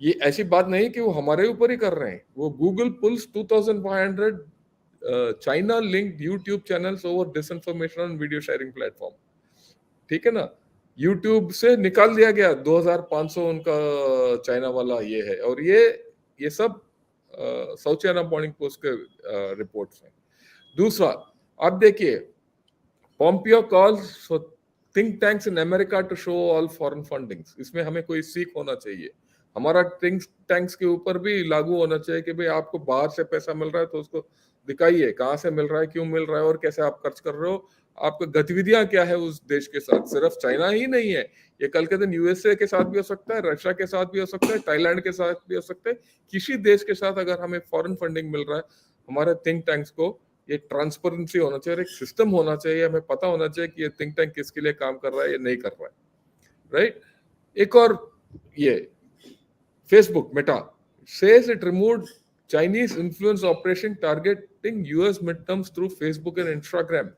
ये ऐसी बात नहीं कि वो हमारे ऊपर ही कर रहे हैं। वो Google pulls 2500 China linked YouTube channels over disinformation on video sharing platform. ठीक है ना, यूट्यूब से निकाल दिया गया 2500 उनका चाइना वाला ये है। और ये सब साउथ चाइना मॉर्निंग पोस्ट के रिपोर्ट्स हैं। दूसरा, आप देखिए, Pompeo calls for think tanks in America to show all foreign fundings. इसमें हमें कोई सीख होना चाहिए। हमारा थिंक टैंक्स के ऊपर भी लागू होना चाहिए कि भाई आपको बाहर से पैसा मिल रहा है तो उसको दिखाइए कहाँ से मिल रहा है, क्यों मिल रहा है और कैसे आप खर्च कर रहे हो, आपकी गतिविधियां क्या है उस देश के साथ। सिर्फ चाइना ही नहीं है, ये कल के दिन यूएसए के साथ भी हो सकता है, रशिया के साथ भी हो सकता है, थाईलैंड के साथ भी हो सकता है। किसी देश के साथ अगर हमें फॉरेन फंडिंग मिल रहा है, हमारे थिंक टैंक्स को ये ट्रांसपेरेंसी होना चाहिए, एक सिस्टम होना चाहिए, हमें पता होना चाहिए कि ये थिंक टैंक किसके लिए काम कर रहा है या नहीं कर रहा है। राइट। एक और, ये Facebook Meta says it removed Chinese influence operation targeting US midterms through Facebook and Instagram।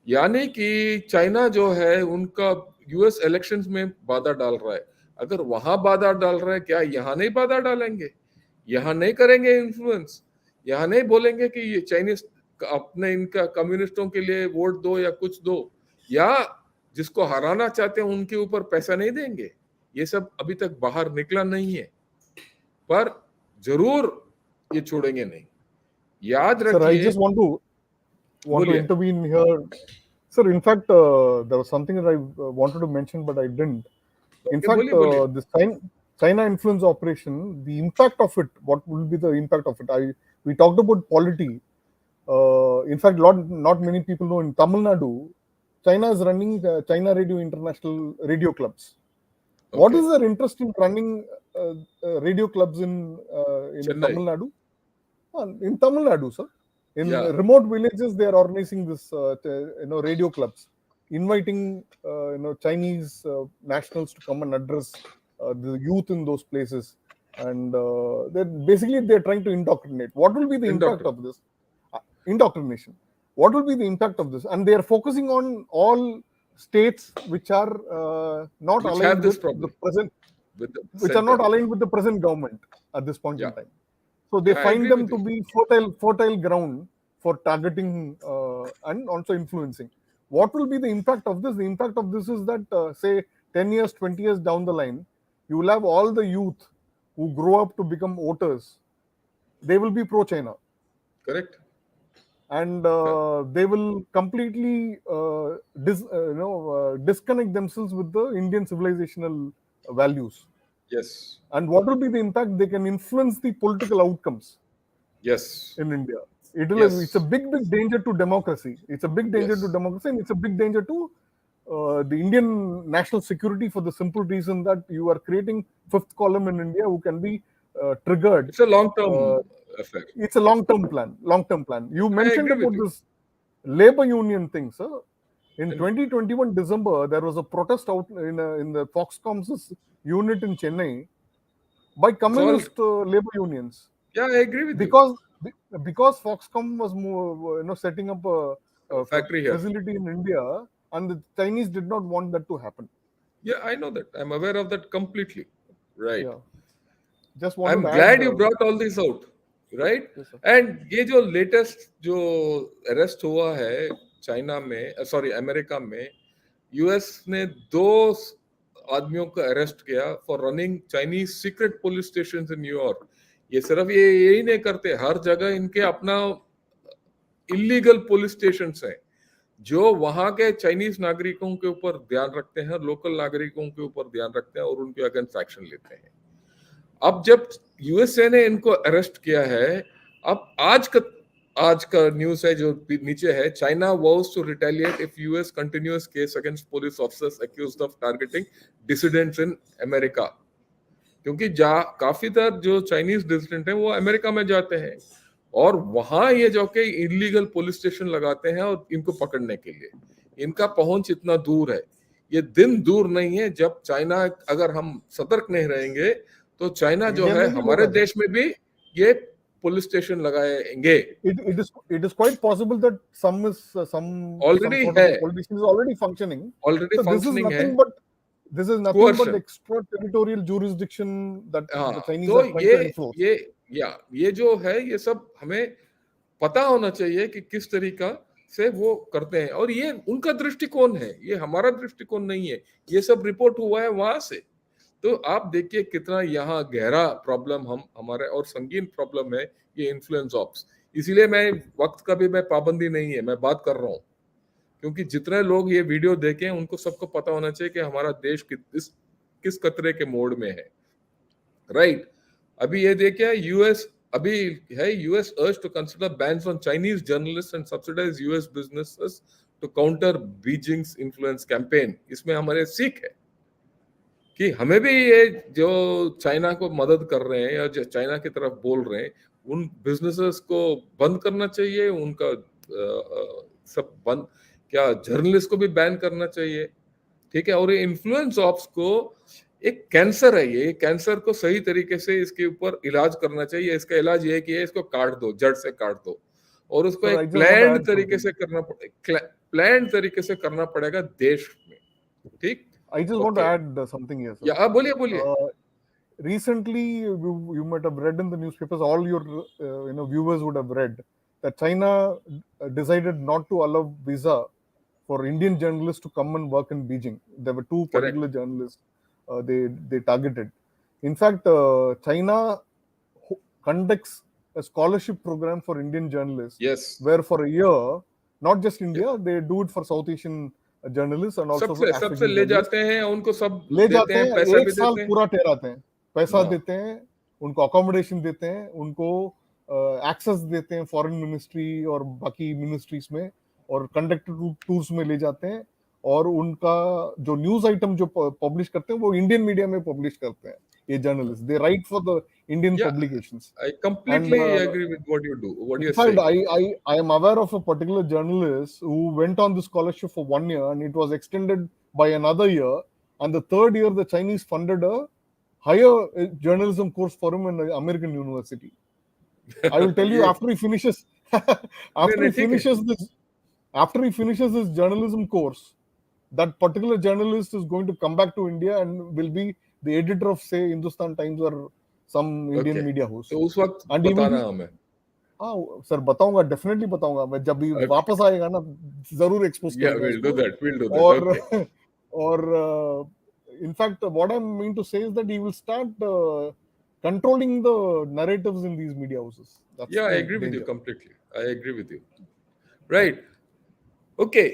यानी कि चाइना जो है उनका यूएस इलेक्शंस में बाधा डाल रहा है। अगर वहां बाधा डाल रहा है, क्या यहाँ नहीं बाधा डालेंगे? यहाँ नहीं करेंगे इन्फ्लुएंस? यहाँ नहीं बोलेंगे कि ये चाइनीज अपने इनका कम्युनिस्टों के लिए वोट दो या कुछ दो, या जिसको हराना चाहते हैं उनके ऊपर पैसा नहीं देंगे? ये सब अभी तक बाहर निकला नहीं है, पर जरूर ये छोड़ेंगे नहीं, याद Sir, I रखिए। just want to बोलिए। intervene here. Sir, in fact, there was something that I wanted to mention, but I didn't. In fact, बोलिए बोलिए। this China influence operation, the impact of it, what will be the impact of it? We talked about polity. In fact, not many people know in Tamil Nadu, China is running China Radio International radio clubs. Okay. What is their interest in running radio clubs in Chennai. Tamil Nadu? In Tamil Nadu, sir. In Yeah. remote villages, they are organizing this, radio clubs, inviting Chinese nationals to come and address the youth in those places, and they're trying to indoctrinate. What will be the impact of this? Indoctrination. What will be the impact of this? And they are focusing on all states which are not Which aligned have this with problem. the present, With the which are not center. aligned with the present government at this point Yeah. in time. So they Yeah, I find agree them with to you. be fertile ground for targeting and also influencing. What will be the impact of this? The impact of this is that, say, 10 years, 20 years down the line, you will have all the youth who grow up to become voters. They will be pro-China. Correct. And they will completely disconnect themselves with the Indian civilizational values. Yes. And what will be the impact? They can influence the political outcomes Yes. in India. Yes. It's a big danger to democracy. It's a big danger Yes. to democracy, and it's a big danger to the Indian national security, for the simple reason that you are creating fifth column in India who can be triggered. It's a long-term affair. It's a long-term plan. You mentioned agree with about you. this labor union thing, sir. In 2021 December, there was a protest out in the Foxcom's unit in Chennai by communist labor unions. Yeah, I agree with Because Foxconn was setting up a factory here. facility in India, and the Chinese did not want that to happen. Yeah, I know that. I'm aware of that completely. Right. Yeah. Just wanted I'm to glad add, you brought all this out. Right. Yes, sir. And ये जो latest जो arrest हुआ है China में, sorry America में, US ने 2 आदमियों को अरेस्ट किया for running Chinese secret police station in New York. ये सिर्फ ये यही नहीं करते, हर जगह इनके अपना इलीगल पुलिस स्टेशन है जो वहां के चाइनीज नागरिकों के ऊपर ध्यान रखते हैं, लोकल नागरिकों के ऊपर ध्यान रखते हैं और उनके अगेंस्ट एक्शन लेते हैं। अब जब यूएसए ने इनको अरेस्ट किया है, अब आज का न्यूज है जो नीचे है, China vows to retaliate if US continuous case against police officers accused of targeting dissidents in America। क्योंकि काफी तरह जो चाइनीज डिसिडेंट हैं वो अमेरिका में जाते हैं और वहां ये जो कि इलीगल पुलिस स्टेशन लगाते हैं और इनको पकड़ने के लिए इनका पहुंच इतना दूर है। ये दिन दूर नहीं है जब चाइना, अगर हम सतर्क नहीं रहेंगे तो चाइना जो इंडिया है में भी हमारे होगा सर। देश में भी ये पुलिस स्टेशन लगाएंगे। It is quite possible that some already sort of है, a politician is already functioning. Already So functioning है, this is nothing but coercion। extraterritorial jurisdiction that हाँ, the Chinese तो are trying to enforce. ये जो है ये सब हमें पता होना चाहिए कि किस तरीका से वो करते हैं और ये उनका दृष्टिकोण है, ये हमारा दृष्टिकोण नहीं है। ये सब रिपोर्ट हुआ है वहां से। तो आप देखिए कितना यहाँ गहरा प्रॉब्लम हम हमारे और संगीन प्रॉब्लम है ये इन्फ्लुएंस ऑप्स। इसीलिए मैं वक्त का भी मैं पाबंदी नहीं है, मैं बात कर रहा हूँ क्योंकि जितने लोग ये वीडियो देखें उनको सबको पता होना चाहिए कि हमारा देश किस खतरे के मोड में है। राइट, अभी ये देखिए यूएस अभी है, US urge to consider bans on Chinese journalist and subsidise US businesses to counter Beijing's influence campaign. इसमें हमारे सीख है कि हमें भी ये जो चाइना को मदद कर रहे हैं या जो चाइना की तरफ बोल रहे हैं उन बिजनेसेस को बंद करना चाहिए, उनका सब बंद, क्या जर्नलिस्ट को भी बैन करना चाहिए। ठीक है, और ये इन्फ्लुएंस ऑप्स को एक कैंसर है, ये कैंसर को सही तरीके से इसके ऊपर इलाज करना चाहिए। इसका इलाज ये है कि इसको काट दो, जड़ से काट दो और उसको Sir, I एक just want to planned add तरीके से something. प्लान्ड तरीके से करना पड़ेगा देश में। ठीक, I just want to okay, add something here, sir. या आप बोलिए बोलिए। Recently, you might have read in the newspapers, all your viewers would have read that China decided not to allow visa for Indian journalists to come and work in Beijing. There were two Correct. particular journalists they targeted. In fact, China conducts a scholarship program for Indian journalists, yes, where for a year, not just India, they do it for South Asian journalists and also for सबसे African ले journalists. जाते हैं उनको, सब ले देते जाते हैं, हैं, पैसा एक भी साल देते हैं। पूरा ठहराते हैं, पैसा हाँ। देते हैं, उनको अकोमोडेशन देते हैं, उनको एक्सेस देते हैं फॉरेन मिनिस्ट्री और बाकी मिनिस्ट्रीज में और कंडक्टेड टूर्स में ले जाते हैं और उनका जो न्यूज आइटम जो पब्लिश करते हैं वो इंडियन मीडिया में पब्लिश करते हैं। ये journalist they right for the Indian publications. I completely agree with what you do, what In you're fact, saying. I am aware of a particular journalist who went on the scholarship for 1 year and it was extended by another year. And the third year, the Chinese funded a higher journalism course for him in an American university. I will tell you after he finishes, after he finishes this journalism course, that particular journalist is going to come back to India and will be the editor of, say, Hindustan Times or some Indian Okay. media house. तो उस वक्त And he will बताना be- हमें। हाँ sir बताऊंगा, definitely बताऊंगा मैं जब भी Okay. वापस आएगा ना, जरूर एक्सपोज Yeah, करूंगा we'll do इसको। that, we'll do that। और Okay. और in fact what I'm meaning to say is that he will start controlling the narratives in these media houses. That's Yeah, I the agree with you danger. completely. I agree with you. Right. Okay.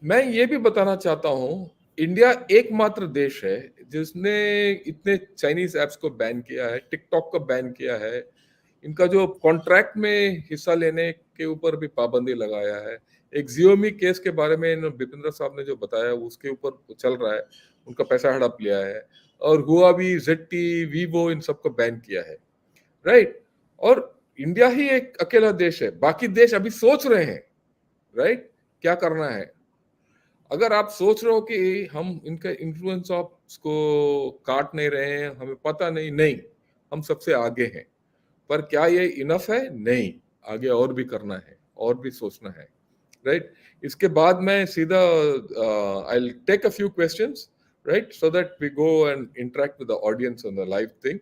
मैं ये भी बताना चाहता हूँ, India एकमात्र देश है जिसने इतने चाइनीज एप्स को बैन किया है, टिकटॉक को बैन किया है, इनका जो कॉन्ट्रैक्ट में हिस्सा लेने के ऊपर भी पाबंदी लगाया है। एक जियोमी केस के बारे में बिपिंद्र साहब ने जो बताया उसके ऊपर चल रहा है, उनका पैसा हड़प लिया है और हुआवी, ZTE, वीवो इन सबको बैन किया है। राइट, और इंडिया ही एक अकेला देश है, बाकी देश अभी सोच रहे हैं राइट क्या करना है। अगर आप सोच रहे हो कि हम इनका इन्फ्लुएंस ऑफ को काट नहीं रहे हैं, हमें पता नहीं, हम सबसे आगे हैं, पर क्या ये इनफ है? नहीं, आगे और भी करना है, और भी सोचना है। राइट, इसके बाद मैं सीधा I will take a few questions, right, so that we go and interact with the audience on the live thing.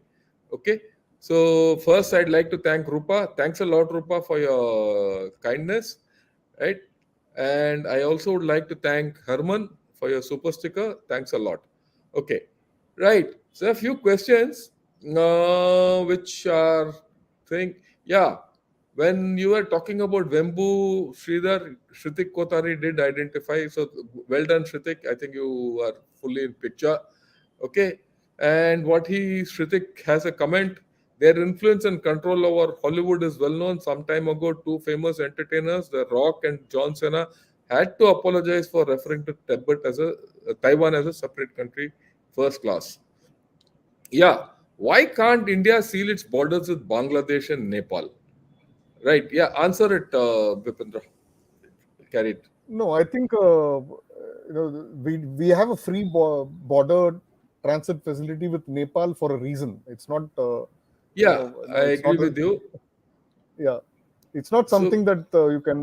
Okay, so first I'd like to thank Rupa. Thanks a lot, Rupa, for your kindness, right? And I also would like to thank Herman for your super sticker. Thanks a lot. Okay, right. So a few questions which are think, yeah, when you were talking about Vembu, Sridhar, Shritik Kotari did identify. So well done, Shritik. I think you are fully in picture. Okay, and Shritik has a comment. Their influence and control over Hollywood is well known. Some time ago, two famous entertainers, The Rock and John Cena, had to apologize for referring to Taiwan as a separate country, first class. Yeah, why can't India seal its borders with Bangladesh and Nepal? Right, yeah, answer it, Vipindra. Carry it. No, I think we have a free border transit facility with Nepal for a reason. It's not. Yeah, I it's agree not. with you. Yeah, it's not So, something that you can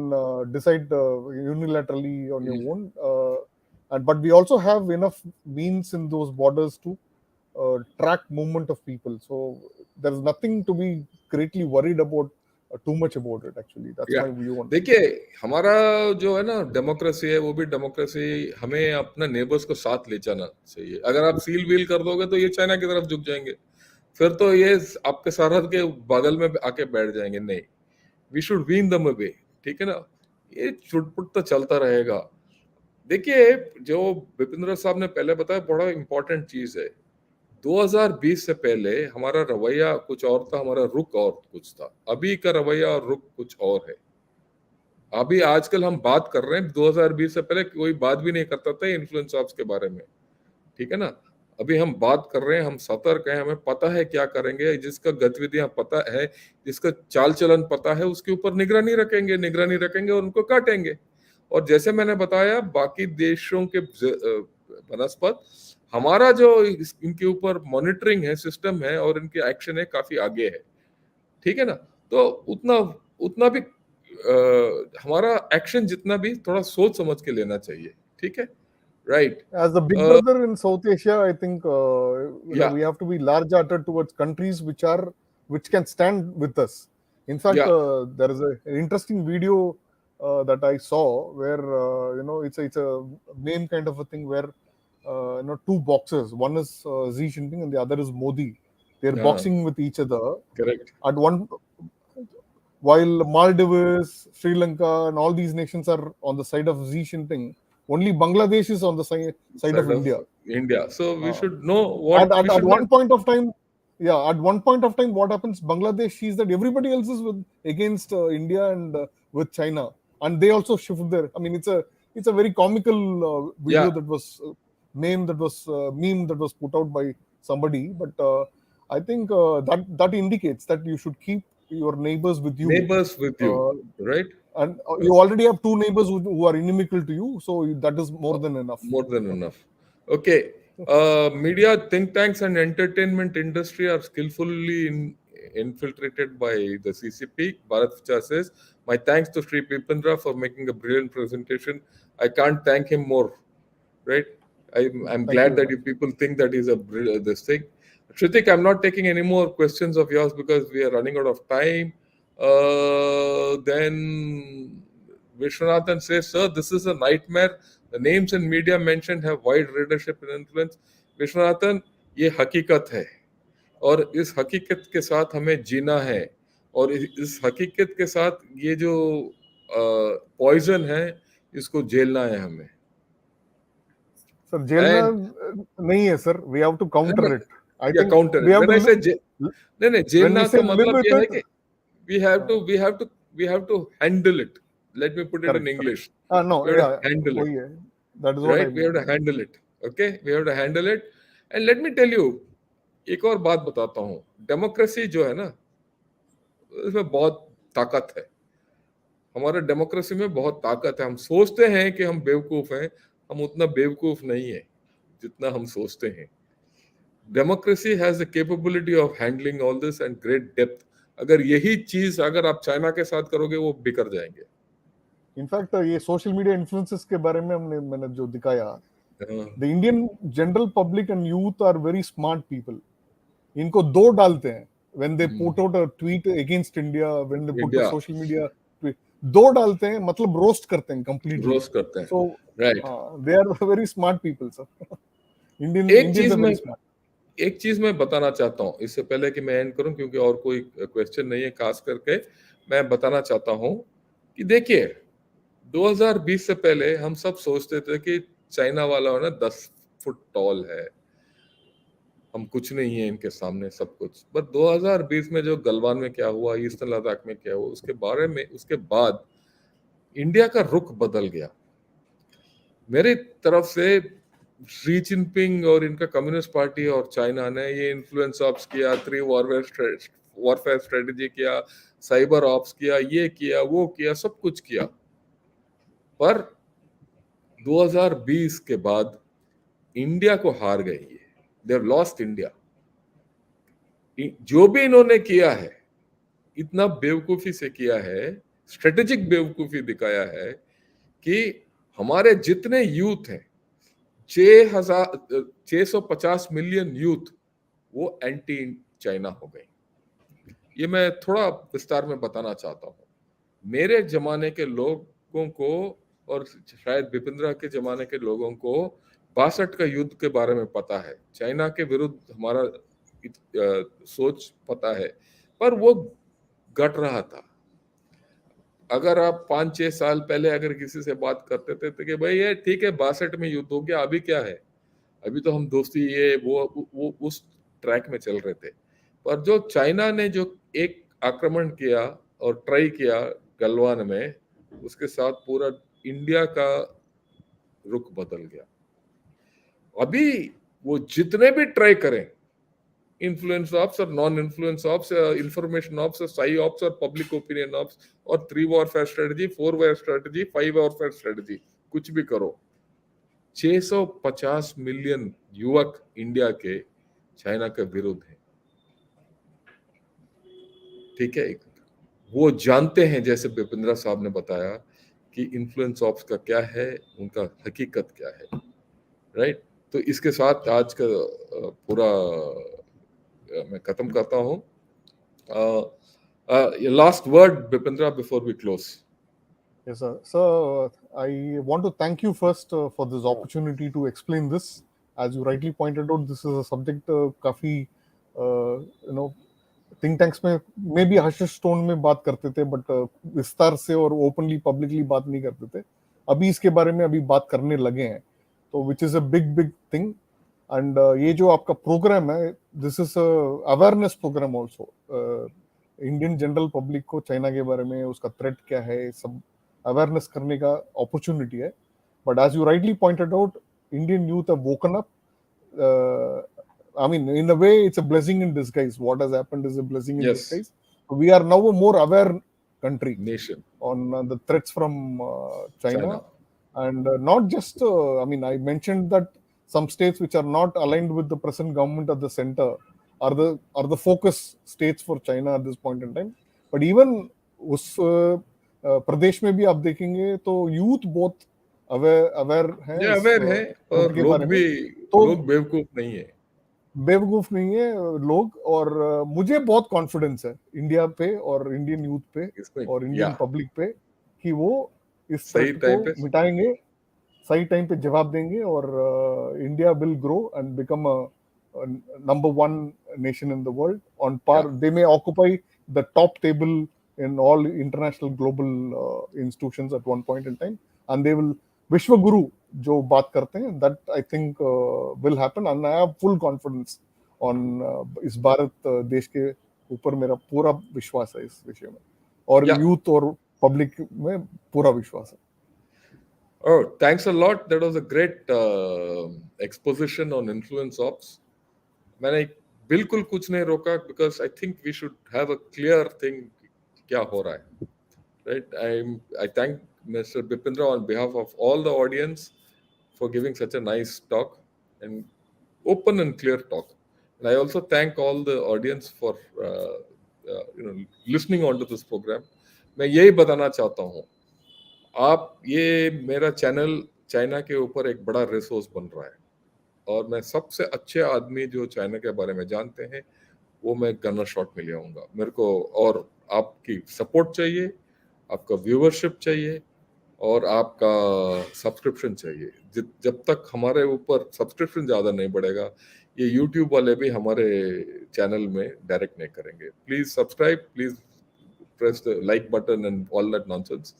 decide unilaterally on your own. But we also have enough means in those borders to track movement of people. So there's nothing to be greatly worried about too much about it. Actually, that's या my view on it. देखिए, हमारा जो है ना democracy है, वो भी democracy हमें अपने नेबर्स को साथ ले जाना चाहिए. अगर आप सील व्हील कर दोगे तो ये चाइना की तरफ झुक जाएंगे, फिर तो ये आपके सरहद के बगल में आके बैठ जाएंगे. नहीं, we should win them away. ठीक है ना, ये छुटपुट तो चलता रहेगा. देखिए, जो विपिंदर साहब ने पहले बताया बड़ा इंपॉर्टेंट चीज है. 2020 से पहले हमारा रवैया कुछ और था, हमारा रुख और कुछ था. अभी का रवैया और रुख कुछ और है. अभी आजकल हम बात कर रहे हैं, 2020 से पहले कोई बात भी नहीं करता था इन्फ्लुएंस ऑप्स के बारे में. ठीक है ना, अभी हम बात कर रहे हैं, हम सतर्क हैं, हमें पता है क्या करेंगे. जिसका गतिविधियां पता है, जिसका चाल चलन पता है, उसके ऊपर निगरानी रखेंगे और उनको काटेंगे. और जैसे मैंने बताया, बाकी देशों के बनस्पत हमारा जो इनके ऊपर मॉनिटरिंग है, सिस्टम है और इनके एक्शन है, काफी आगे है. ठीक है ना, तो उतना भी हमारा एक्शन जितना भी थोड़ा सोच समझ के लेना चाहिए. ठीक है, right? As the big brother in South Asia, I think Yeah. we have to be large-hearted towards countries which can stand with us. In fact, Yeah. there is an interesting video that I saw where it's a meme kind of a thing where two boxers, one is Xi Jinping and the other is Modi. They're Yeah. boxing with each other. Correct. While Maldives, Sri Lanka, and all these nations are on the side of Xi Jinping, only Bangladesh is on the side of India. So we should know what. At one point of time, what happens? Bangladesh sees that everybody else is against India and with China, and they also shift there. I mean, it's a very comical video Yeah. that was meme that was put out by somebody. But I think that indicates that you should keep your neighbors with you. Right? And you already have two neighbors who are inimical to you, so that is more than enough. Okay. Media, think tanks, and entertainment industry are skillfully infiltrated by the CCP. Bharat Vichar says, "My thanks to Sri Pipindra for making a brilliant presentation. I can't thank him more." Right? I'm glad that you people think that he's this thing. Shritik, I'm not taking any more questions of yours because we are running out of time. Then Vishwanathan says, "Sir, this is a nightmare. The names in media mentioned have wide readership and influence." Vishwanathan, ये हकीकत है और इस हकीकत के साथ हमें जीना है और इस हकीकत के साथ ये जो पॉइजन है इसको झेलना है हमें. सर झेलना नहीं है sir, we have to counter it. I think counter we have when to I say नहीं झेलना का मतलब ये है कि we have to handle it. Let me put it in English. No, we have to handle it. That is what right? We have to handle it. Okay, we have to handle it. And let me tell you, एक और बात बताता हूँ. Democracy जो है ना, इसमें बहुत ताकत है. हमारे डेमोक्रेसी में बहुत ताकत है. हम सोचते हैं कि हम बेवकूफ हैं, हम उतना बेवकूफ नहीं है जितना हम सोचते हैं. Democracy has the capability of handling all this and great depth. अगर यही चीज अगर आप चाइना के साथ करोगे वो बिखर जाएंगे. इनफैक्ट ये सोशल मीडिया इन्फ्लुएंसेस के बारे में मैंने जो दिखाया, the Indian general public and youth are very smart people. इनको दो डालते हैं when they put out a tweet against India, when they put a social media tweet, दो डालते हैं, मतलब रोस्ट करते हैं completely. रोस्ट करते हैं. So right. They are very smart people, sir. एक चीज मैं बताना चाहता हूँ इससे पहले कि मैं एंड करूं, क्योंकि और कोई क्वेश्चन नहीं है खास करके. मैं बताना चाहता हूँ कि देखिए 2020 से पहले हम सब सोचते थे कि चाइना वाला ना 10 फुट टॉल है, हम कुछ नहीं है इनके सामने, सब कुछ। बट 2020 में जो गलवान में क्या हुआ, ईस्टर्न लद्दाख में क्या हुआ, उसके बारे में, उसके बाद इंडिया का रुख बदल गया। मेरी तरफ से शी जिनपिंग और इनका कम्युनिस्ट पार्टी और चाइना ने ये इन्फ्लुएंस ऑप्स किया, 3 वॉरफेयर स्ट्रेटेजी किया, साइबर ऑप्स किया, ये किया, वो किया, सब कुछ किया। पर 2020 के बाद इंडिया को हार गई है, दे हैव लॉस्ट इंडिया। जो भी इन्होंने किया है, इतना बेवकूफी से किया है, स्ट्रेटेजिक बेवकूफी दिखाया है कि हमारे जितने यूथ हैं, 650 मिलियन यूथ, वो एंटी चाइना हो गए। ये मैं थोड़ा विस्तार में बताना चाहता हूँ। मेरे जमाने के लोगों को और शायद विपिंद्रा के जमाने के लोगों को 62 का युद्ध के बारे में पता है, चाइना के विरुद्ध हमारा सोच पता है, पर वो घट रहा था। अगर आप 5-6 साल पहले अगर किसी से बात करते थे तो कि भाई ये ठीक है, 62 में युद्ध हो गया, अभी क्या है, अभी तो हम दोस्ती ये वो उस ट्रैक में चल रहे थे। पर जो चाइना ने जो एक आक्रमण किया और ट्राई किया गलवान में, उसके साथ पूरा इंडिया का रुख बदल गया। अभी वो जितने भी ट्राई करें, इन्फ्लुएंस ऑप्स और non influence ops, information ops, Sai ops और पब्लिक ओपिनियन ऑप्स, और 3 warfare strategy, 4 war strategy, 5 warfare strategy, कुछ भी करो, 650 मिलियन युवक इंडिया के चाइना के विरुद्ध है। ठीक है, वो जानते हैं, जैसे विपिंद्रा साहब ने बताया कि इन्फ्लुएंस ऑप्स का क्या है, उनका हकीकत क्या है, राइट। तो इसके साथ आज का पूरा मैं खत्म करता हूँ। Last word Vipindra before we close. Yes, sir. So I want to thank you first for this opportunity to explain this. As you rightly pointed out, this is a subject काफी थिंक टैंक्स में भी हर्ष tone में बात करते थे, but विस्तार से और ओपनली पब्लिकली बात नहीं करते थे। अभी इसके बारे में अभी बात करने लगे हैं, तो which is a big thing. And ये जो आपका प्रोग्राम है, this is awareness programme also, Indian general public को चाइना के बारे में, उसका थ्रेट क्या है, सब अवेयरनेस करने का अपॉर्चुनिटी है। But as you rightly pointed out, Indian youth have woken up. I mean, in a way, it's a blessing in disguise. What has happened is a blessing in disguise. We are now a more aware country, nation, on the threats from China. And not just, I mean, I mentioned that some states which are not aligned with the present government at the center are the focus states for China at this point in time. But even उस प्रदेश में भी आप देखेंगे तो youth बहुत aware है, aware है, और लोग भी, तो लोग बेवकूफ नहीं है, बेवकूफ नहीं है लोग। और मुझे बहुत कॉन्फिडेंस है इंडिया पे और इंडियन यूथ पे और इंडियन पब्लिक पे कि वो इस थ्रेट को मिटाएंगे, सही टाइम पे जवाब देंगे, और India will grow and become a number 1 nation in the world on par. They may occupy the top table in all international global institutions at one point in time, and they will विश्व गुरु जो बात करते हैं, that I think will happen, and I have full confidence on इस भारत देश के ऊपर मेरा पूरा विश्वास है इस विषय में, और यूथ और पब्लिक में पूरा विश्वास है। Oh, thanks a lot. That was a great exposition on influence ops. मैंने बिल्कुल कुछ नहीं रोका, because I think we should have a clear thing क्या हो रहा है, right? I thank Mr. Bipindra on behalf of all the audience for giving such a nice talk and open and clear talk. And I also thank all the audience for listening on to this program. मैं यही बताना चाहता हूँ, आप ये मेरा channel China के ऊपर एक बड़ा रिसोर्स बन रहा है, और मैं सबसे अच्छे आदमी जो चाइना के बारे में जानते हैं वो मैं गनर शॉट में ले आऊंगा। मेरे को और आपकी सपोर्ट चाहिए, आपका व्यूअरशिप चाहिए, और आपका सब्सक्रिप्शन चाहिए। जब तक हमारे ऊपर सब्सक्रिप्शन ज़्यादा नहीं बढ़ेगा, ये यूट्यूब वाले भी हमारे चैनल में डायरेक्ट नहीं करेंगे। Please subscribe, please press the like button and all that nonsense.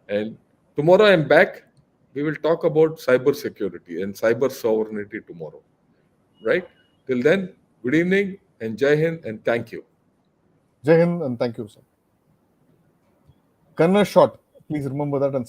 And tomorrow I'm back. We will talk about cyber security and cyber sovereignty tomorrow, right? Till then, Good evening and Jai Hind and thank you. Jai Hind and thank you, sir. Kanna shot. Please remember that and subscribe.